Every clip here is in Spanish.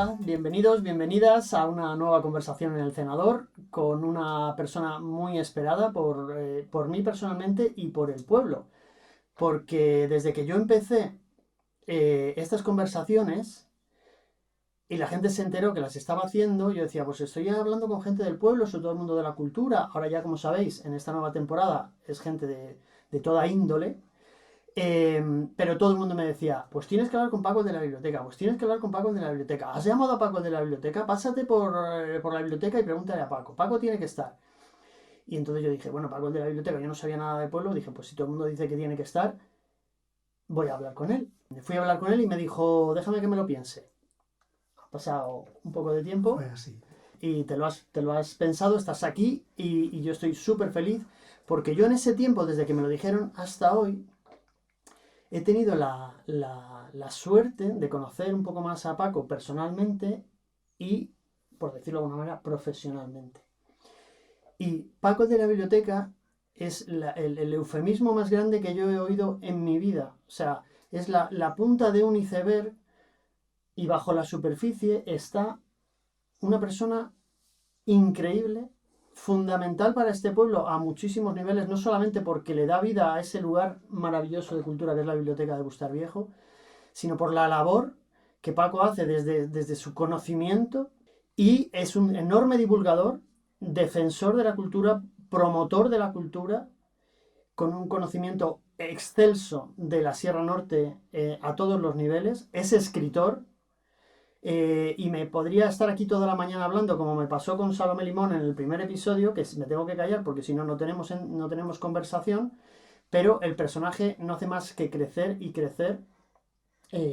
Hola, bienvenidos, bienvenidas a una nueva conversación en el Cenador con una persona muy esperada por mí personalmente y por el pueblo. Porque desde que yo empecé estas conversaciones y la gente se enteró que las estaba haciendo, yo decía, pues estoy hablando con gente del pueblo, sobre todo el mundo de la cultura. Ahora ya, como sabéis, en esta nueva temporada es gente de toda índole. Pero todo el mundo me decía, pues tienes que hablar con Paco de la biblioteca, pues tienes que hablar con Paco de la biblioteca. ¿Has llamado a Paco de la biblioteca? Pásate por la biblioteca y pregúntale a Paco. Paco tiene que estar. Y entonces yo dije, bueno, Paco el de la biblioteca, yo no sabía nada del pueblo, dije, pues si todo el mundo dice que tiene que estar, voy a hablar con él. Fui a hablar con él y me dijo, déjame que me lo piense. Ha pasado un poco de tiempo. Fue así. Y te lo has pensado, estás aquí y yo estoy súper feliz porque yo en ese tiempo, desde que me lo dijeron hasta hoy, he tenido la suerte de conocer un poco más a Paco personalmente y, por decirlo de alguna manera, profesionalmente. Y Paco de la biblioteca es el eufemismo más grande que yo he oído en mi vida. O sea, es la punta de un iceberg y bajo la superficie está una persona increíble, fundamental para este pueblo a muchísimos niveles, no solamente porque le da vida a ese lugar maravilloso de cultura que es la biblioteca de Bustar Viejo, sino por la labor que Paco hace desde su conocimiento y es un enorme divulgador, defensor de la cultura, promotor de la cultura, con un conocimiento excelso de la Sierra Norte a todos los niveles, es escritor, y me podría estar aquí toda la mañana hablando, como me pasó con Salomé Limón en el primer episodio, que me tengo que callar porque si no, no tenemos conversación, pero el personaje no hace más que crecer y crecer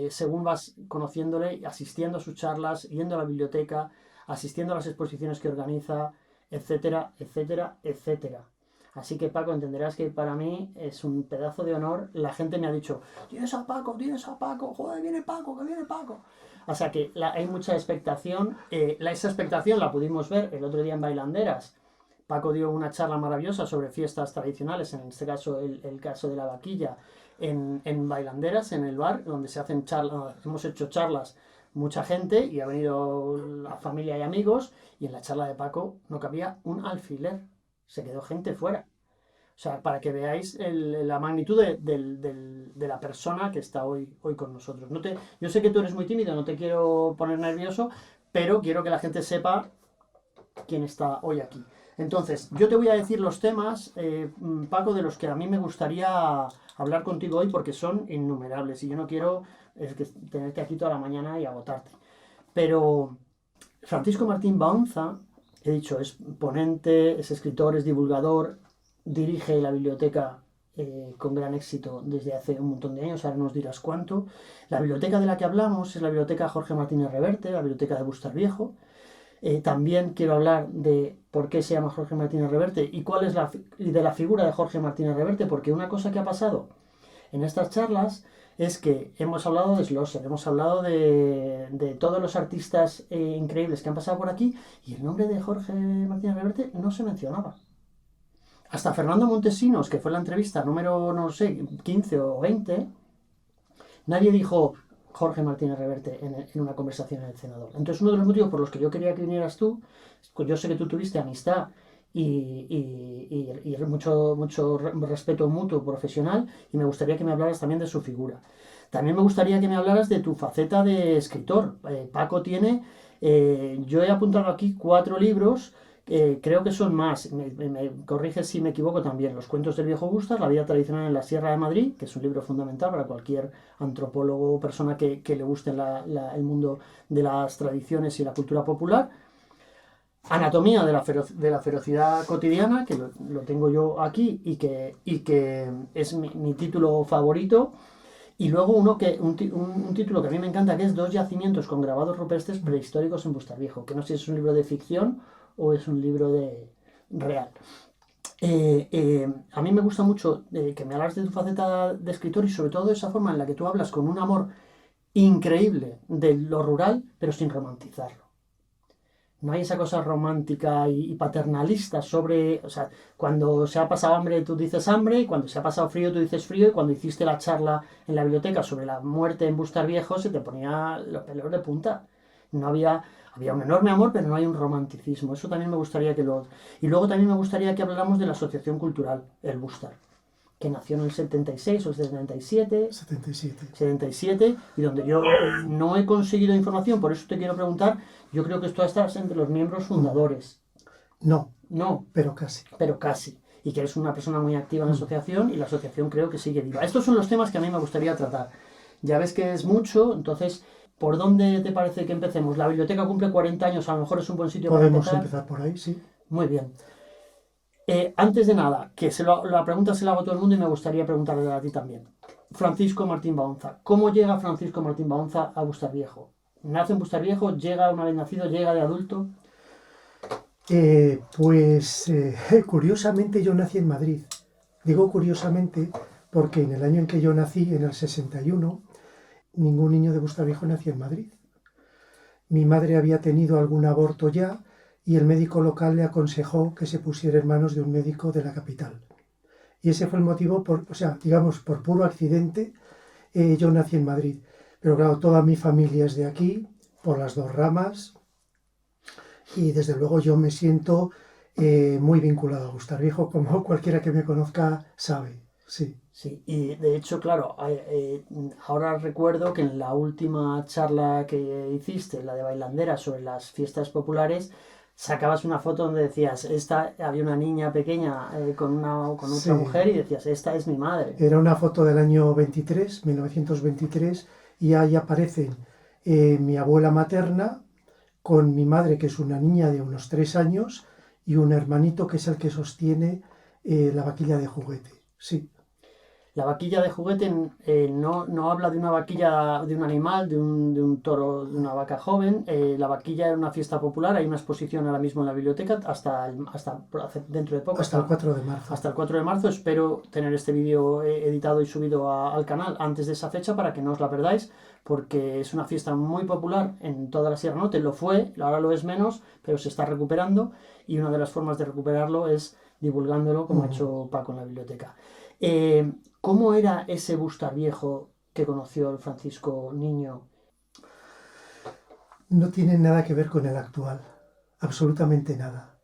según vas conociéndole, asistiendo a sus charlas, yendo a la biblioteca, asistiendo a las exposiciones que organiza, etcétera, etcétera, etcétera. Así que Paco, entenderás que para mí es un pedazo de honor. La gente me ha dicho, tienes a Paco, joder, viene Paco, que viene Paco. O sea que hay mucha expectación. Esa expectación la pudimos ver el otro día en Bailanderas. Paco dio una charla maravillosa sobre fiestas tradicionales, en este caso el caso de la vaquilla, en Bailanderas, en el bar, donde se hacen charlas, hemos hecho charlas mucha gente y ha venido la familia y amigos, y en la charla de Paco no cabía un alfiler, se quedó gente fuera. O sea, para que veáis la magnitud de la persona que está hoy con nosotros. Yo sé que tú eres muy tímido, no te quiero poner nervioso, pero quiero que la gente sepa quién está hoy aquí. Entonces, yo te voy a decir los temas, Paco, de los que a mí me gustaría hablar contigo hoy porque son innumerables y yo no quiero tenerte aquí toda la mañana y agotarte. Pero Francisco Martín Baunza, he dicho, es ponente, es escritor, es divulgador, dirige la biblioteca con gran éxito desde hace un montón de años, ahora nos dirás cuánto. La biblioteca de la que hablamos es la biblioteca Jorge Martínez Reverte, la biblioteca de Bustar Viejo. También quiero hablar de por qué se llama Jorge Martínez Reverte y cuál es de la figura de Jorge Martínez Reverte, porque una cosa que ha pasado en estas charlas es que hemos hablado de Schlosser, hemos hablado de todos los artistas increíbles que han pasado por aquí y el nombre de Jorge Martínez Reverte no se mencionaba. Hasta Fernando Montesinos, que fue la entrevista número, no sé, 15 o 20, nadie dijo Jorge Martínez Reverte en una conversación en el Cenador. Entonces, uno de los motivos por los que yo quería que vinieras tú, pues yo sé que tú tuviste amistad y mucho respeto mutuo profesional, y me gustaría que me hablaras también de su figura. También me gustaría que me hablaras de tu faceta de escritor. Paco tiene, yo he apuntado aquí 4 libros, creo que son más, me corriges si me equivoco también, Los cuentos del viejo Gustas, La vida tradicional en la Sierra de Madrid, que es un libro fundamental para cualquier antropólogo o persona que le guste el mundo de las tradiciones y la cultura popular. Anatomía de la ferocidad cotidiana, que lo tengo yo aquí y que es mi título favorito. Y luego un título que a mí me encanta, que es Dos yacimientos con grabados rupestres prehistóricos en Bustarviejo, que no sé si es un libro de ficción o es un libro de real. A mí me gusta mucho que me hablas de tu faceta de escritor y sobre todo de esa forma en la que tú hablas con un amor increíble de lo rural, pero sin romantizarlo. No hay esa cosa romántica y paternalista sobre, o sea, cuando se ha pasado hambre tú dices hambre, y cuando se ha pasado frío tú dices frío, y cuando hiciste la charla en la biblioteca sobre la muerte en Bustar Viejo se te ponía los pelos de punta. había un enorme amor, pero no hay un romanticismo. Eso también me gustaría que lo... Y luego también me gustaría que habláramos de la asociación cultural, el Bustar, que nació en el 76 o el 77, 77, y donde yo no he conseguido información, por eso te quiero preguntar, yo creo que tú estás entre los miembros fundadores. No, No, pero casi. pero casi. Y que eres una persona muy activa en la asociación y la asociación creo que sigue viva. Estos son los temas que a mí me gustaría tratar. Ya ves que es mucho, entonces, ¿por dónde te parece que empecemos? La biblioteca cumple 40 años, a lo mejor es un buen sitio para Podemos empezar. empezar por ahí, sí. Muy bien. Antes de nada, que la pregunta se la hago a todo el mundo y me gustaría preguntarle a ti también. Francisco Martín Baonza. ¿Cómo llega Francisco Martín Baonza a Bustarviejo? ¿Nace en Bustarviejo? ¿Llega una vez nacido? ¿Llega de adulto? Curiosamente yo nací en Madrid. Digo curiosamente porque en el año en que yo nací, en el 61, ningún niño de Bustarviejo nació en Madrid. Mi madre había tenido algún aborto ya y el médico local le aconsejó que se pusiera en manos de un médico de la capital. Y ese fue el motivo, por puro accidente, yo nací en Madrid. Pero claro, toda mi familia es de aquí, por las dos ramas, y desde luego yo me siento muy vinculado a Bustarviejo, como cualquiera que me conozca sabe, sí. Sí, y de hecho, claro, ahora recuerdo que en la última charla que hiciste, la de Bailandera, sobre las fiestas populares, sacabas una foto donde decías, había una niña pequeña con otra Sí. mujer y decías, esta es mi madre. Era una foto del año 1923, y ahí aparecen mi abuela materna con mi madre, que es una niña de unos 3 años, y un hermanito que es el que sostiene la vaquilla de juguete. Sí. La vaquilla de juguete no habla de una vaquilla de un animal, de un toro, de una vaca joven. La vaquilla era una fiesta popular, hay una exposición ahora mismo en la biblioteca hasta dentro de poco. Hasta el 4 de marzo. Hasta el 4 de marzo. Espero tener este vídeo editado y subido al canal antes de esa fecha para que no os la perdáis, porque es una fiesta muy popular en toda la Sierra Norte. Lo fue, ahora lo es menos, pero se está recuperando y una de las formas de recuperarlo es divulgándolo, como ha hecho Paco en la biblioteca. ¿Cómo era ese Bustarviejo que conoció el Francisco niño? No tiene nada que ver con el actual, absolutamente nada.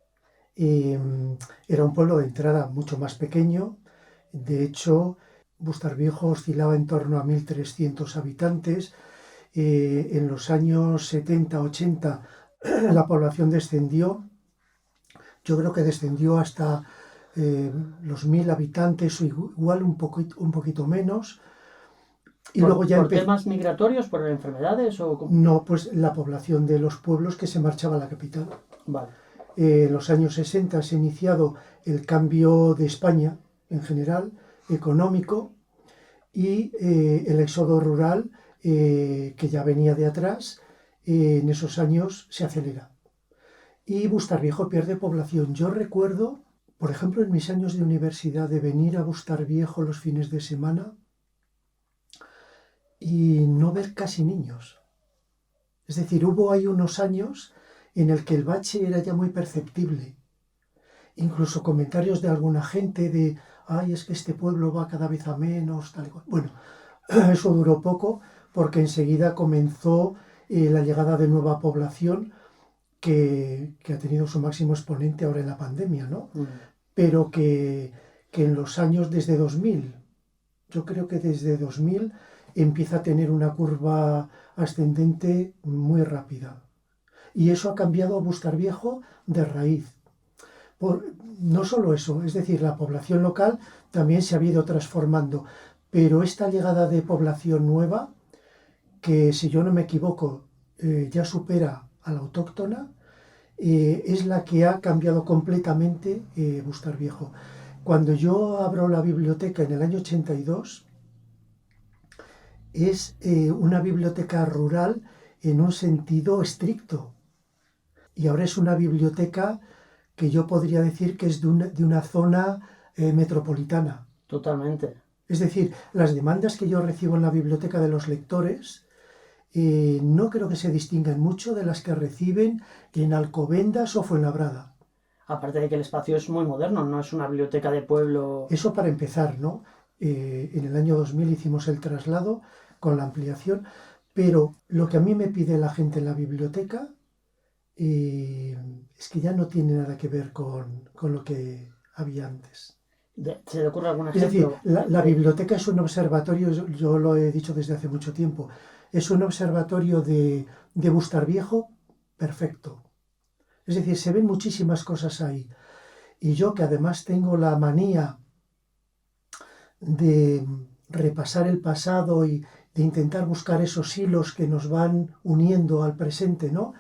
Era un pueblo de entrada mucho más pequeño. De hecho, Bustarviejo oscilaba en torno a 1.300 habitantes. En los años 70-80 la población descendió. Yo creo que descendió hasta los 1.000 habitantes o igual un poquito menos. Y luego ya ¿Por temas migratorios, por enfermedades o...? No, pues la población de los pueblos que se marchaba a la capital. Vale. En los años 60 se ha iniciado el cambio de España en general, económico, y el éxodo rural, que ya venía de atrás, en esos años se acelera. Y Bustarviejo pierde población. Yo recuerdo, por ejemplo, en mis años de universidad, de venir a Bustarviejo los fines de semana y no ver casi niños. Es decir, hubo ahí unos años en el que el bache era ya muy perceptible. Incluso comentarios de alguna gente de, ay, es que este pueblo va cada vez a menos, tal y cual. Bueno, eso duró poco porque enseguida comenzó la llegada de nueva población que ha tenido su máximo exponente ahora en la pandemia, ¿no? Pero que en los años desde 2000, yo creo que desde 2000 empieza a tener una curva ascendente muy rápida. Y eso ha cambiado a Bustarviejo de raíz. No solo eso, es decir, la población local también se ha ido transformando, pero esta llegada de población nueva, que si yo no me equivoco ya supera a la autóctona, es la que ha cambiado completamente Bustarviejo. Cuando yo abro la biblioteca en el año 82, es una biblioteca rural en un sentido estricto. Y ahora es una biblioteca que yo podría decir que es de una zona metropolitana. Totalmente. Es decir, las demandas que yo recibo en la biblioteca de los lectores no creo que se distingan mucho de las que reciben en Alcobendas o Fuenlabrada. Aparte de que el espacio es muy moderno, no es una biblioteca de pueblo. Eso para empezar, ¿no? En el año 2000 hicimos el traslado con la ampliación, Pero lo que a mí me pide la gente en la biblioteca es que ya no tiene nada que ver con lo que había antes. ¿Se te ocurre algún Es decir, ejemplo? la biblioteca es un observatorio, yo lo he dicho desde hace mucho tiempo, es un observatorio de Bustarviejo perfecto. Es decir, se ven muchísimas cosas ahí. Y yo, que además tengo la manía de repasar el pasado y de intentar buscar esos hilos que nos van uniendo al presente, ¿no?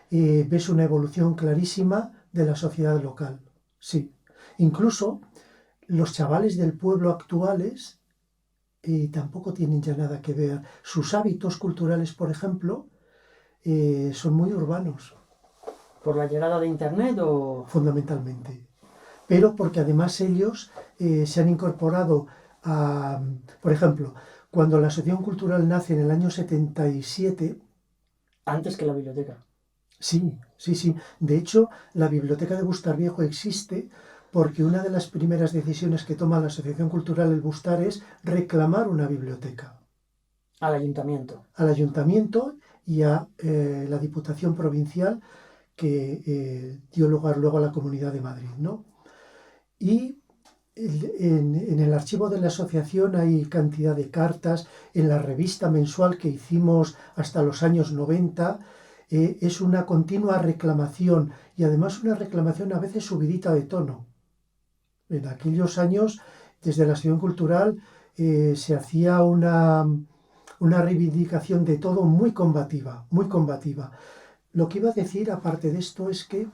Ves una evolución clarísima de la sociedad local. Sí. Incluso los chavales del pueblo actuales tampoco tienen ya nada que ver. Sus hábitos culturales, por ejemplo, son muy urbanos. ¿Por la llegada de Internet o...? Fundamentalmente. Pero porque además ellos se han incorporado a, por ejemplo, cuando la Asociación Cultural nace en el año 77, Antes que la biblioteca. sí, sí, sí. De hecho, la biblioteca de Bustarviejo existe porque una de las primeras decisiones que toma la Asociación Cultural El Bustar es reclamar una biblioteca Al ayuntamiento. al ayuntamiento y a la Diputación Provincial que dio lugar luego a la Comunidad de Madrid, ¿no? Y en el archivo de la asociación hay cantidad de cartas, en la revista mensual que hicimos hasta los años 90, es una continua reclamación y además una reclamación a veces subidita de tono. En aquellos años, desde la Asociación Cultural, se hacía una reivindicación de todo muy combativa, muy combativa. Lo que iba a decir, aparte de esto, es que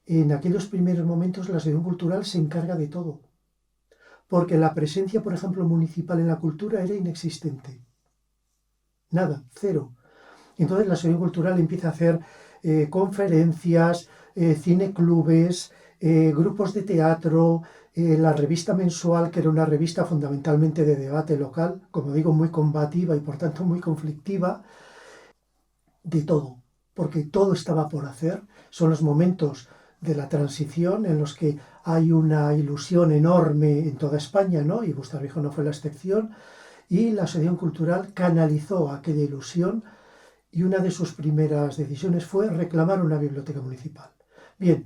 en aquellos primeros momentos la Asociación Cultural se encarga de todo. Porque la presencia, por ejemplo, municipal en la cultura era inexistente. Nada, cero. Entonces la Asociación Cultural empieza a hacer conferencias, cineclubes, grupos de teatro, la revista mensual, que era una revista fundamentalmente de debate local, como digo, muy combativa y por tanto muy conflictiva, de todo, porque todo estaba por hacer. Son los momentos de la transición en los que hay una ilusión enorme en toda España, ¿no? Y Bustarviejo no fue la excepción, y la Asociación Cultural canalizó aquella ilusión y una de sus primeras decisiones fue reclamar una biblioteca municipal. Bien,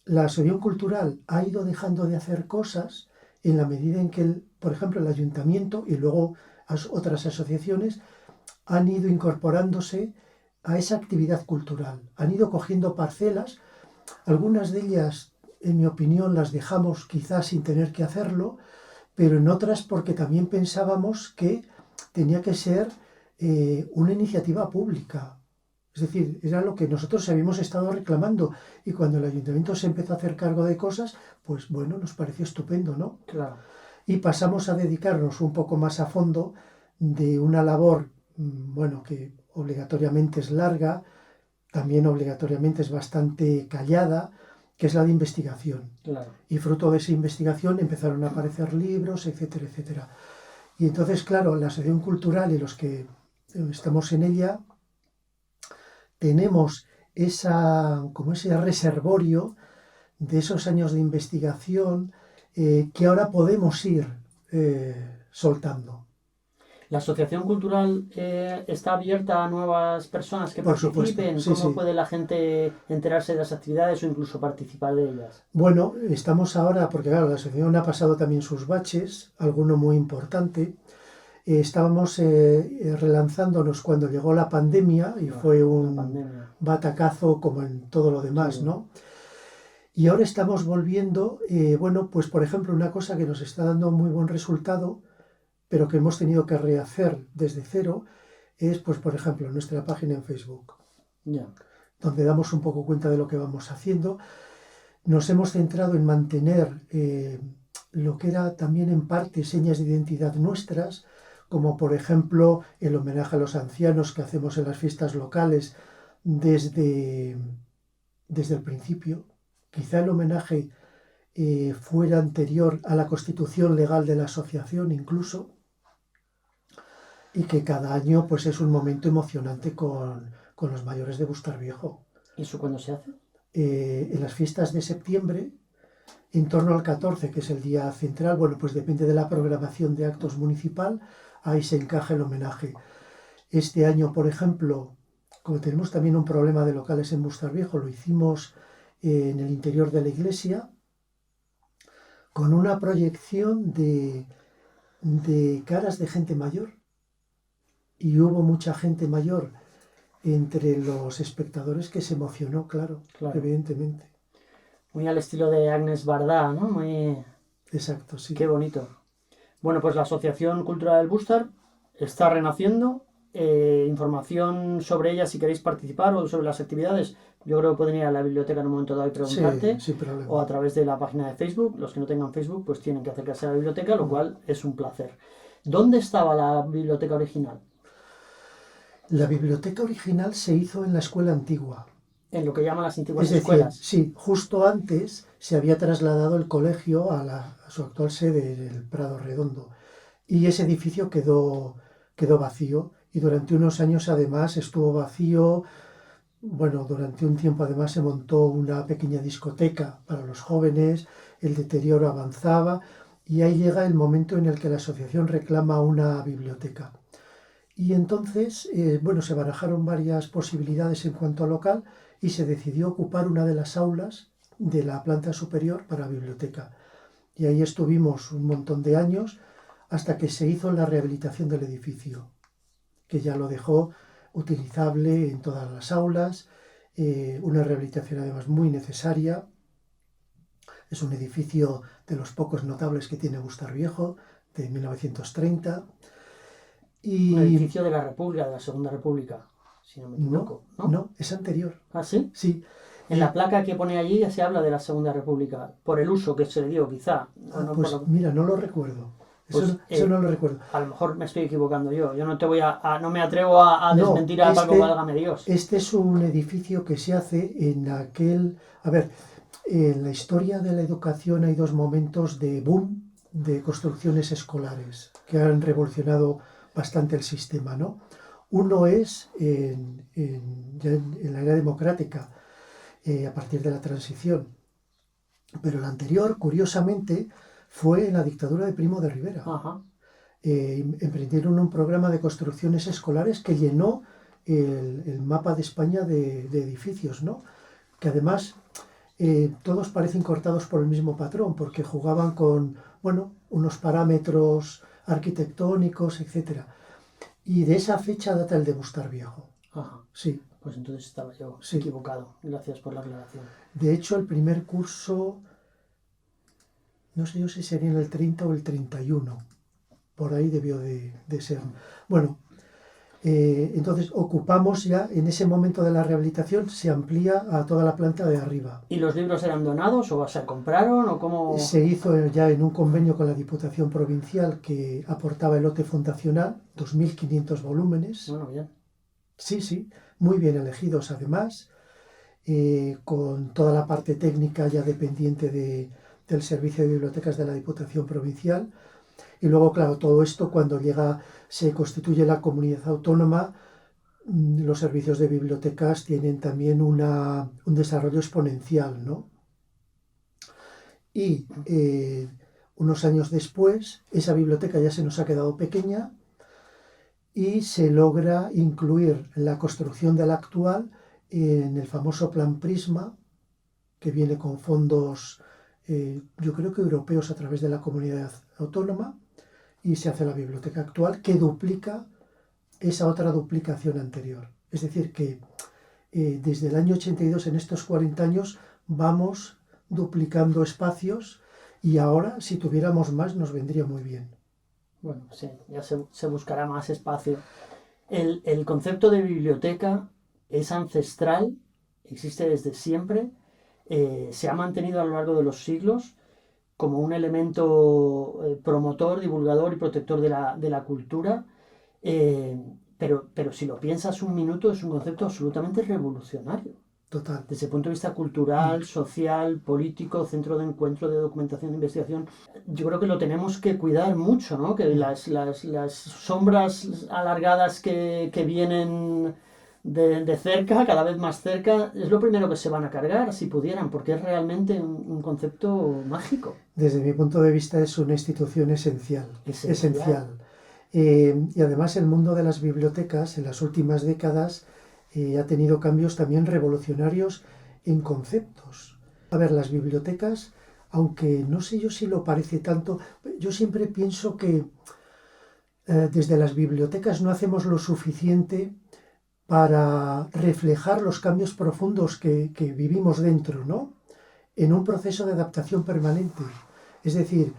la Asociación Cultural ha ido dejando de hacer cosas en la medida en que, por ejemplo, el ayuntamiento y luego otras asociaciones han ido incorporándose a esa actividad cultural, han ido cogiendo parcelas. Algunas de ellas, en mi opinión, las dejamos quizás sin tener que hacerlo, pero en otras porque también pensábamos que tenía que ser una iniciativa pública. Es decir, era lo que nosotros habíamos estado reclamando y cuando el ayuntamiento se empezó a hacer cargo de cosas, pues bueno, nos pareció estupendo, ¿no? Claro. Y pasamos a dedicarnos un poco más a fondo de una labor, bueno, que obligatoriamente es larga, también obligatoriamente es bastante callada, que es la de investigación. Claro. Y fruto de esa investigación empezaron a aparecer libros, etcétera, etcétera. Y entonces, claro, la Asociación Cultural y los que estamos en ella, tenemos como ese reservorio de esos años de investigación que ahora podemos ir soltando. ¿La asociación cultural está abierta a nuevas personas que Por supuesto, participen? sí, ¿Cómo sí. puede la gente enterarse de las actividades o incluso participar de ellas? Bueno, estamos ahora, porque claro, la asociación ha pasado también sus baches, alguno muy importante. Estábamos relanzándonos cuando llegó la pandemia y fue un batacazo como en todo lo demás, Sí. ¿no? Y ahora estamos volviendo, bueno, pues por ejemplo, una cosa que nos está dando muy buen resultado, pero que hemos tenido que rehacer desde cero, es, pues por ejemplo, nuestra página en Facebook, Ya. donde damos un poco cuenta de lo que vamos haciendo. Nos hemos centrado en mantener lo que era también en parte señas de identidad nuestras, como por ejemplo el homenaje a los ancianos que hacemos en las fiestas locales desde el principio. Quizá el homenaje fuera anterior a la constitución legal de la asociación incluso, y que cada año pues es un momento emocionante con los mayores de Bustarviejo. ¿Y eso cuándo se hace? En las fiestas de septiembre, en torno al 14, que es el día central, bueno, pues depende de la programación de actos municipal, ahí se encaja el homenaje. Este año, por ejemplo, como tenemos también un problema de locales en Bustarviejo, lo hicimos en el interior de la iglesia con una proyección de caras de gente mayor. Y hubo mucha gente mayor entre los espectadores que se emocionó, claro. Evidentemente. Muy al estilo de Agnes Varda, ¿no? Muy... Exacto, sí. Qué bonito. Bueno, pues la Asociación Cultural del Bustar está renaciendo. Información sobre ella si queréis participar o sobre las actividades, yo creo que pueden ir a la biblioteca en un momento dado y preguntarte, sin problema. o a través de la página de Facebook. Los que no tengan Facebook pues tienen que acercarse a la biblioteca, lo cual es un placer. ¿Dónde estaba la biblioteca original? La biblioteca original se hizo en la escuela antigua. En lo que llaman las antiguas escuelas. Sí, justo antes se había trasladado el colegio a su actual sede, el Prado Redondo, y ese edificio quedó vacío, y durante unos años además estuvo vacío. Bueno, durante un tiempo además se montó una pequeña discoteca para los jóvenes, el deterioro avanzaba, y ahí llega el momento en el que la asociación reclama una biblioteca. Y entonces, se barajaron varias posibilidades en cuanto a local, y se decidió ocupar una de las aulas de la planta superior para biblioteca. Y ahí estuvimos un montón de años hasta que se hizo la rehabilitación del edificio, que ya lo dejó utilizable en todas las aulas, una rehabilitación además muy necesaria. Es un edificio de los pocos notables que tiene Bustarviejo, de 1930. Un edificio de la República, de la Segunda República, si no me equivoco, ¿no? No, es anterior. ¿Ah, sí? Sí. En la placa que pone allí se habla de la Segunda República, por el uso que se le dio, quizá. Mira, no lo recuerdo. Eso no lo recuerdo. A lo mejor me estoy equivocando yo. Yo no te voy no me atrevo a desmentir a Paco, válgame Dios. Este es un edificio que se hace en aquel... A ver, en la historia de la educación hay dos momentos de boom de construcciones escolares que han revolucionado bastante el sistema, ¿no? Uno es en la era democrática, a partir de la transición. Pero el anterior, curiosamente, fue en la dictadura de Primo de Rivera. Ajá. Emprendieron un programa de construcciones escolares que llenó el mapa de España de edificios, ¿no? Que además todos parecen cortados por el mismo patrón, porque jugaban con, unos parámetros arquitectónicos, etc. Y de esa fecha data el de Bustarviejo. Ajá. Sí. Pues entonces estaba yo equivocado. Gracias por la aclaración. De hecho, el primer curso, no sé yo si sería en el 30 o el 31. Por ahí debió de ser. Bueno, entonces ocupamos ya, en ese momento de la rehabilitación, se amplía a toda la planta de arriba. ¿Y los libros eran donados o se compraron o cómo? Se hizo ya en un convenio con la Diputación Provincial que aportaba el lote fundacional, 2.500 volúmenes. Bueno, bien. Sí, muy bien elegidos además, con toda la parte técnica ya dependiente del Servicio de Bibliotecas de la Diputación Provincial. Y luego, claro, todo esto cuando se constituye la comunidad autónoma, los servicios de bibliotecas tienen también un desarrollo exponencial, ¿no? Y unos años después, esa biblioteca ya se nos ha quedado pequeña y se logra incluir la construcción de la actual en el famoso Plan Prisma, que viene con fondos, yo creo que europeos a través de la comunidad autónoma, y se hace la biblioteca actual que duplica esa otra duplicación anterior. Es decir, que desde el año 82, en estos 40 años, vamos duplicando espacios, y ahora, si tuviéramos más, nos vendría muy bien. Bueno, sí, ya se buscará más espacio. El concepto de biblioteca es ancestral, existe desde siempre, se ha mantenido a lo largo de los siglos como un elemento promotor, divulgador y protector de la cultura, pero si lo piensas un minuto es un concepto absolutamente revolucionario. Total. Desde el punto de vista cultural, social, político, centro de encuentro, de documentación, de investigación, yo creo que lo tenemos que cuidar mucho, ¿no? Que las sombras alargadas que vienen de cerca, cada vez más cerca, es lo primero que se van a cargar, si pudieran, porque es realmente un concepto mágico. Desde mi punto de vista es una institución esencial. Y además el mundo de las bibliotecas en las últimas décadas ha tenido cambios también revolucionarios en conceptos. A ver, las bibliotecas, aunque no sé yo si lo parece tanto, yo siempre pienso que desde las bibliotecas no hacemos lo suficiente para reflejar los cambios profundos que vivimos dentro, ¿no? En un proceso de adaptación permanente. Es decir,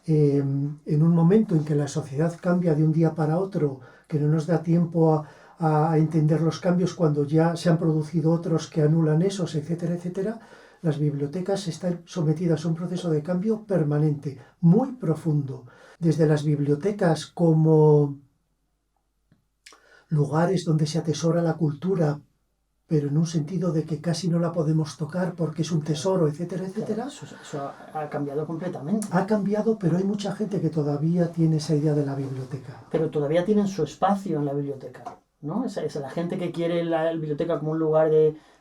en un momento en que la sociedad cambia de un día para otro, que no nos da tiempo a entender los cambios cuando ya se han producido otros que anulan esos, etcétera, etcétera, las bibliotecas están sometidas a un proceso de cambio permanente, muy profundo. Desde las bibliotecas como lugares donde se atesora la cultura, pero en un sentido de que casi no la podemos tocar porque es un tesoro, etcétera, etcétera. Eso ha cambiado completamente. Ha cambiado, pero hay mucha gente que todavía tiene esa idea de la biblioteca. Pero todavía tienen su espacio en la biblioteca, ¿no? Es la gente que quiere la biblioteca como un lugar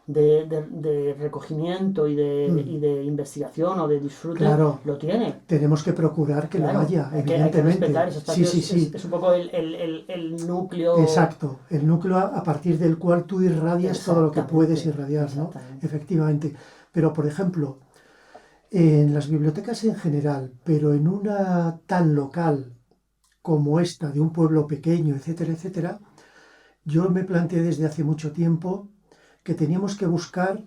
de recogimiento y de investigación o de disfrute, claro, lo tiene. Tenemos que procurar que claro, lo haya, hay evidentemente. Que respetar ese espacio. Sí. Es un poco el núcleo. Exacto, el núcleo a partir del cual tú irradias todo lo que puedes irradiar, ¿no? Efectivamente. Pero, por ejemplo, en las bibliotecas en general, pero en una tan local como esta, de un pueblo pequeño, etcétera, etcétera, yo me planteé desde hace mucho tiempo que teníamos que buscar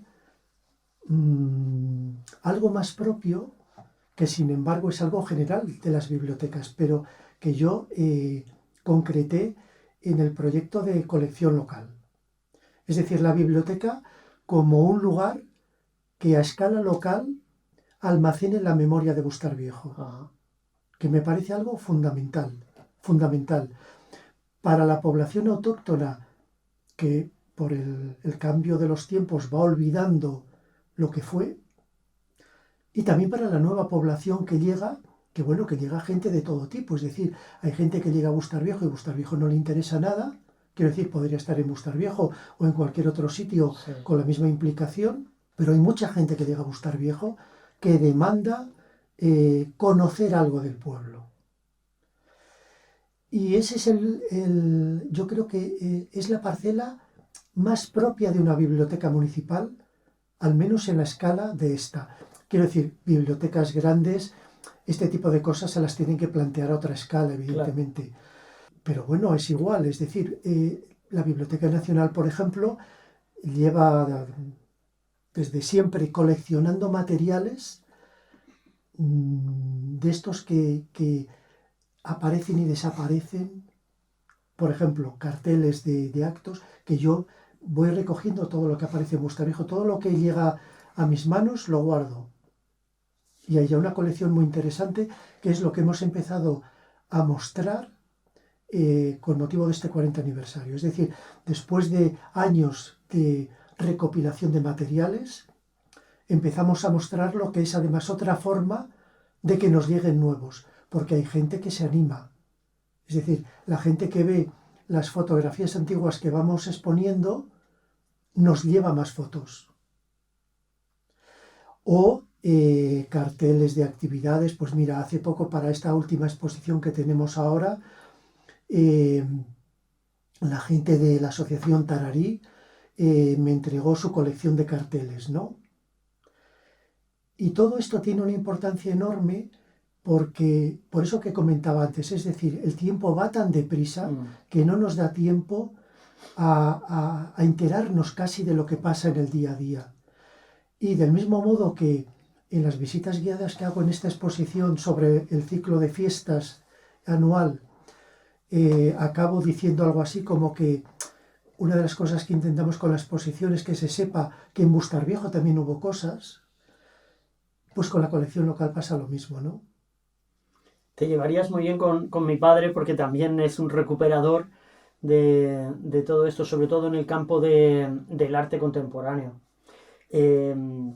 algo más propio, que sin embargo es algo general de las bibliotecas, pero que yo concreté en el proyecto de colección local. Es decir, la biblioteca como un lugar que a escala local almacene la memoria de Bustar Viejo, que me parece algo fundamental. Para la población autóctona que por el cambio de los tiempos va olvidando lo que fue, y también para la nueva población que llega, que llega gente de todo tipo, es decir, hay gente que llega a Bustar Viejo y Bustar Viejo no le interesa nada, quiero decir, podría estar en Bustar Viejo o en cualquier otro sitio con la misma implicación, pero hay mucha gente que llega a Bustar Viejo que demanda conocer algo del pueblo. Y ese es yo creo que es la parcela más propia de una biblioteca municipal, al menos en la escala de esta. Quiero decir, bibliotecas grandes, este tipo de cosas se las tienen que plantear a otra escala, evidentemente. Claro. Pero bueno, es igual, es decir, la Biblioteca Nacional, por ejemplo, lleva desde siempre coleccionando materiales de estos que aparecen y desaparecen, por ejemplo, carteles de actos, que yo voy recogiendo todo lo que aparece en Bustar Viejo, todo lo que llega a mis manos lo guardo. Y hay ya una colección muy interesante, que es lo que hemos empezado a mostrar con motivo de este 40 aniversario. Es decir, después de años de recopilación de materiales, empezamos a mostrar lo que es además otra forma de que nos lleguen nuevos, porque hay gente que se anima. Es decir, la gente que ve las fotografías antiguas que vamos exponiendo nos lleva más fotos. O carteles de actividades, pues mira, hace poco para esta última exposición que tenemos ahora, la gente de la asociación Tararí me entregó su colección de carteles, ¿no? Y todo esto tiene una importancia enorme porque, por eso que comentaba antes, es decir, el tiempo va tan deprisa que no nos da tiempo a enterarnos casi de lo que pasa en el día a día. Y del mismo modo que en las visitas guiadas que hago en esta exposición sobre el ciclo de fiestas anual, acabo diciendo algo así como que una de las cosas que intentamos con la exposición es que se sepa que en Bustar Viejo también hubo cosas, pues con la colección local pasa lo mismo, ¿no? Te llevarías muy bien con mi padre porque también es un recuperador de todo esto, sobre todo en el campo del arte contemporáneo. Me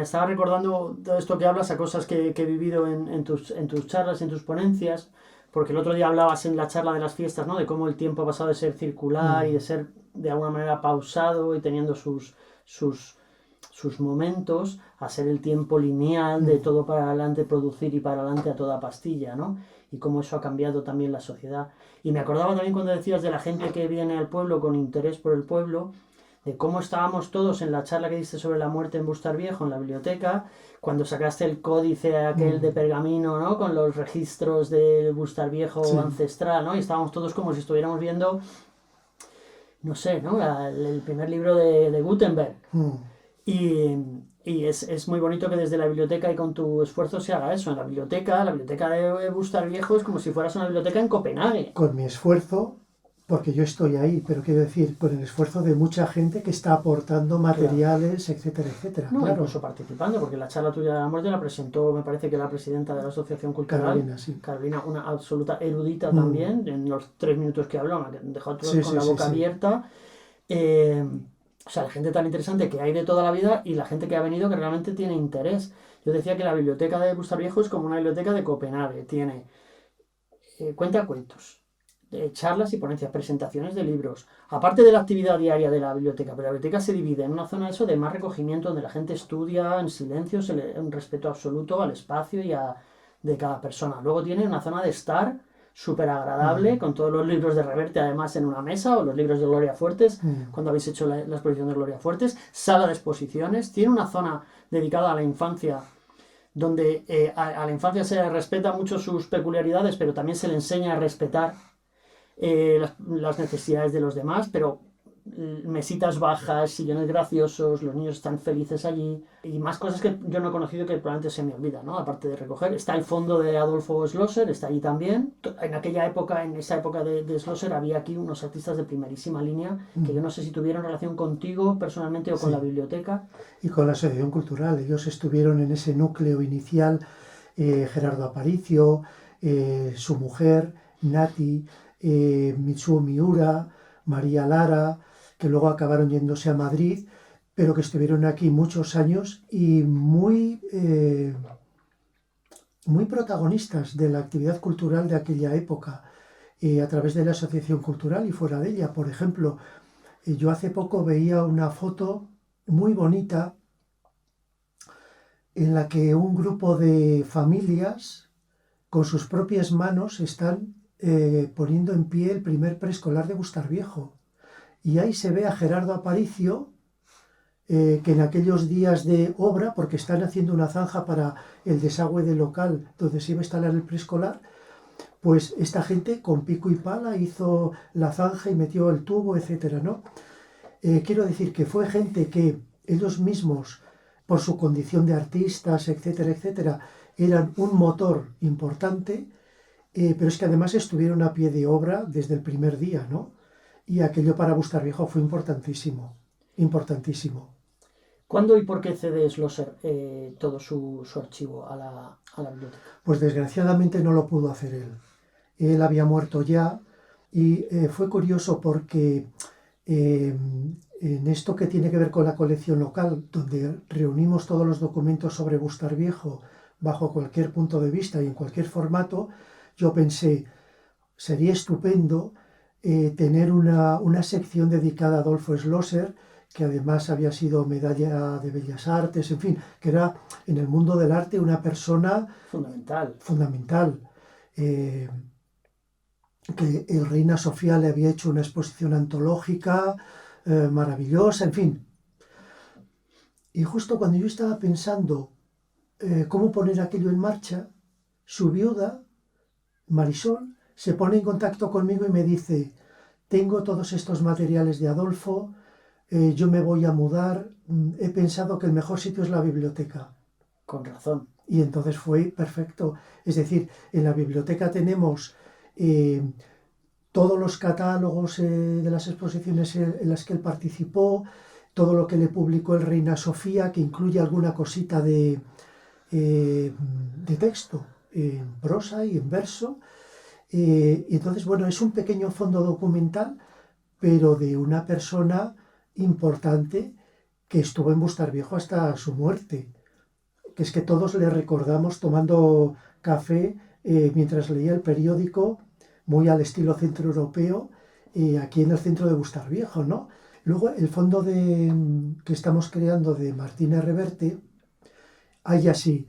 estaba recordando todo esto que hablas a cosas que he vivido en tus charlas, en tus ponencias, porque el otro día hablabas en la charla de las fiestas, ¿no? De cómo el tiempo ha pasado de ser circular y de ser de alguna manera pausado y teniendo sus sus momentos a ser el tiempo lineal de todo para adelante, producir y para adelante a toda pastilla, ¿no? Y cómo eso ha cambiado también la sociedad. Y me acordaba también cuando decías de la gente que viene al pueblo con interés por el pueblo, de cómo estábamos todos en la charla que diste sobre la muerte en Bustar Viejo, en la biblioteca, cuando sacaste el códice aquel de pergamino, ¿no? Con los registros del Bustar Viejo ancestral, ¿no? Y estábamos todos como si estuviéramos viendo, no sé, ¿no? El primer libro de Gutenberg. Y es muy bonito que desde la biblioteca y con tu esfuerzo se haga eso. En la biblioteca de Bustar Viejo es como si fueras una biblioteca en Copenhague. Con mi esfuerzo, porque yo estoy ahí, pero quiero decir, con el esfuerzo de mucha gente que está aportando materiales, etcétera, etcétera. No, claro. incluso participando, porque la charla tuya de la muerte la presentó, me parece que la presidenta de la Asociación Cultural, Carolina, sí. Carolina, una absoluta erudita también, en los 3 minutos que habló, me dejó a todos con la boca abierta. O sea, la gente tan interesante que hay de toda la vida y la gente que ha venido que realmente tiene interés. Yo decía que la biblioteca de Bustar Viejo es como una biblioteca de Copenhague. Tiene cuentacuentos, charlas y ponencias, presentaciones de libros. Aparte de la actividad diaria de la biblioteca, pero la biblioteca se divide en una zona de más recogimiento donde la gente estudia en silencio, un respeto absoluto al espacio y de cada persona. Luego tiene una zona de estar súper agradable, con todos los libros de Reverte además en una mesa, o los libros de Gloria Fuertes, cuando habéis hecho la exposición de Gloria Fuertes, sala de exposiciones, tiene una zona dedicada a la infancia, donde a la infancia se respeta mucho sus peculiaridades, pero también se le enseña a respetar las necesidades de los demás, pero mesitas bajas, sillones graciosos, los niños están felices allí, y más cosas que yo no he conocido que probablemente se me olvidan, ¿no? Aparte de recoger, está el fondo de Adolfo Schlosser, está allí también. En esa época de Schlosser había aquí unos artistas de primerísima línea, que yo no sé si tuvieron relación contigo personalmente o con la biblioteca. Y con la Asociación Cultural, ellos estuvieron en ese núcleo inicial, Gerardo Aparicio, su mujer, Nati, Mitsuo Miura, María Lara, que luego acabaron yéndose a Madrid, pero que estuvieron aquí muchos años y muy protagonistas de la actividad cultural de aquella época, a través de la Asociación Cultural y fuera de ella. Por ejemplo, yo hace poco veía una foto muy bonita en la que un grupo de familias con sus propias manos están poniendo en pie el primer preescolar de Bustar Viejo. Y ahí se ve a Gerardo Aparicio, que en aquellos días de obra, porque están haciendo una zanja para el desagüe del local donde se iba a instalar el preescolar, pues esta gente con pico y pala hizo la zanja y metió el tubo, etcétera, ¿no? Quiero decir que fue gente que ellos mismos, por su condición de artistas, etcétera, etcétera, eran un motor importante, pero es que además estuvieron a pie de obra desde el primer día, ¿no? Y aquello para Bustar Viejo fue importantísimo, importantísimo. ¿Cuándo y por qué cede Schlosser todo su archivo a la biblioteca? Pues desgraciadamente no lo pudo hacer él. Él había muerto ya y fue curioso porque en esto que tiene que ver con la colección local, donde reunimos todos los documentos sobre Bustar Viejo bajo cualquier punto de vista y en cualquier formato, yo pensé, sería estupendo tener una sección dedicada a Adolfo Schlosser, que además había sido medalla de Bellas Artes, en fin, que era en el mundo del arte una persona fundamental. Que el Reina Sofía le había hecho una exposición antológica maravillosa, en fin. Y justo cuando yo estaba pensando cómo poner aquello en marcha, su viuda, Marisol, se pone en contacto conmigo y me dice, tengo todos estos materiales de Adolfo, yo me voy a mudar, he pensado que el mejor sitio es la biblioteca. Con razón. Y entonces fue perfecto. Es decir, en la biblioteca tenemos todos los catálogos de las exposiciones en las que él participó, todo lo que le publicó el Reina Sofía, que incluye alguna cosita de texto, en prosa y en verso. Y entonces, bueno, es un pequeño fondo documental, pero de una persona importante que estuvo en Bustar Viejo hasta su muerte. Que es que todos le recordamos tomando café mientras leía el periódico, muy al estilo centroeuropeo, aquí en el centro de Bustar Viejo, ¿no? Luego, el fondo que estamos creando de Martina Reverte, hay así.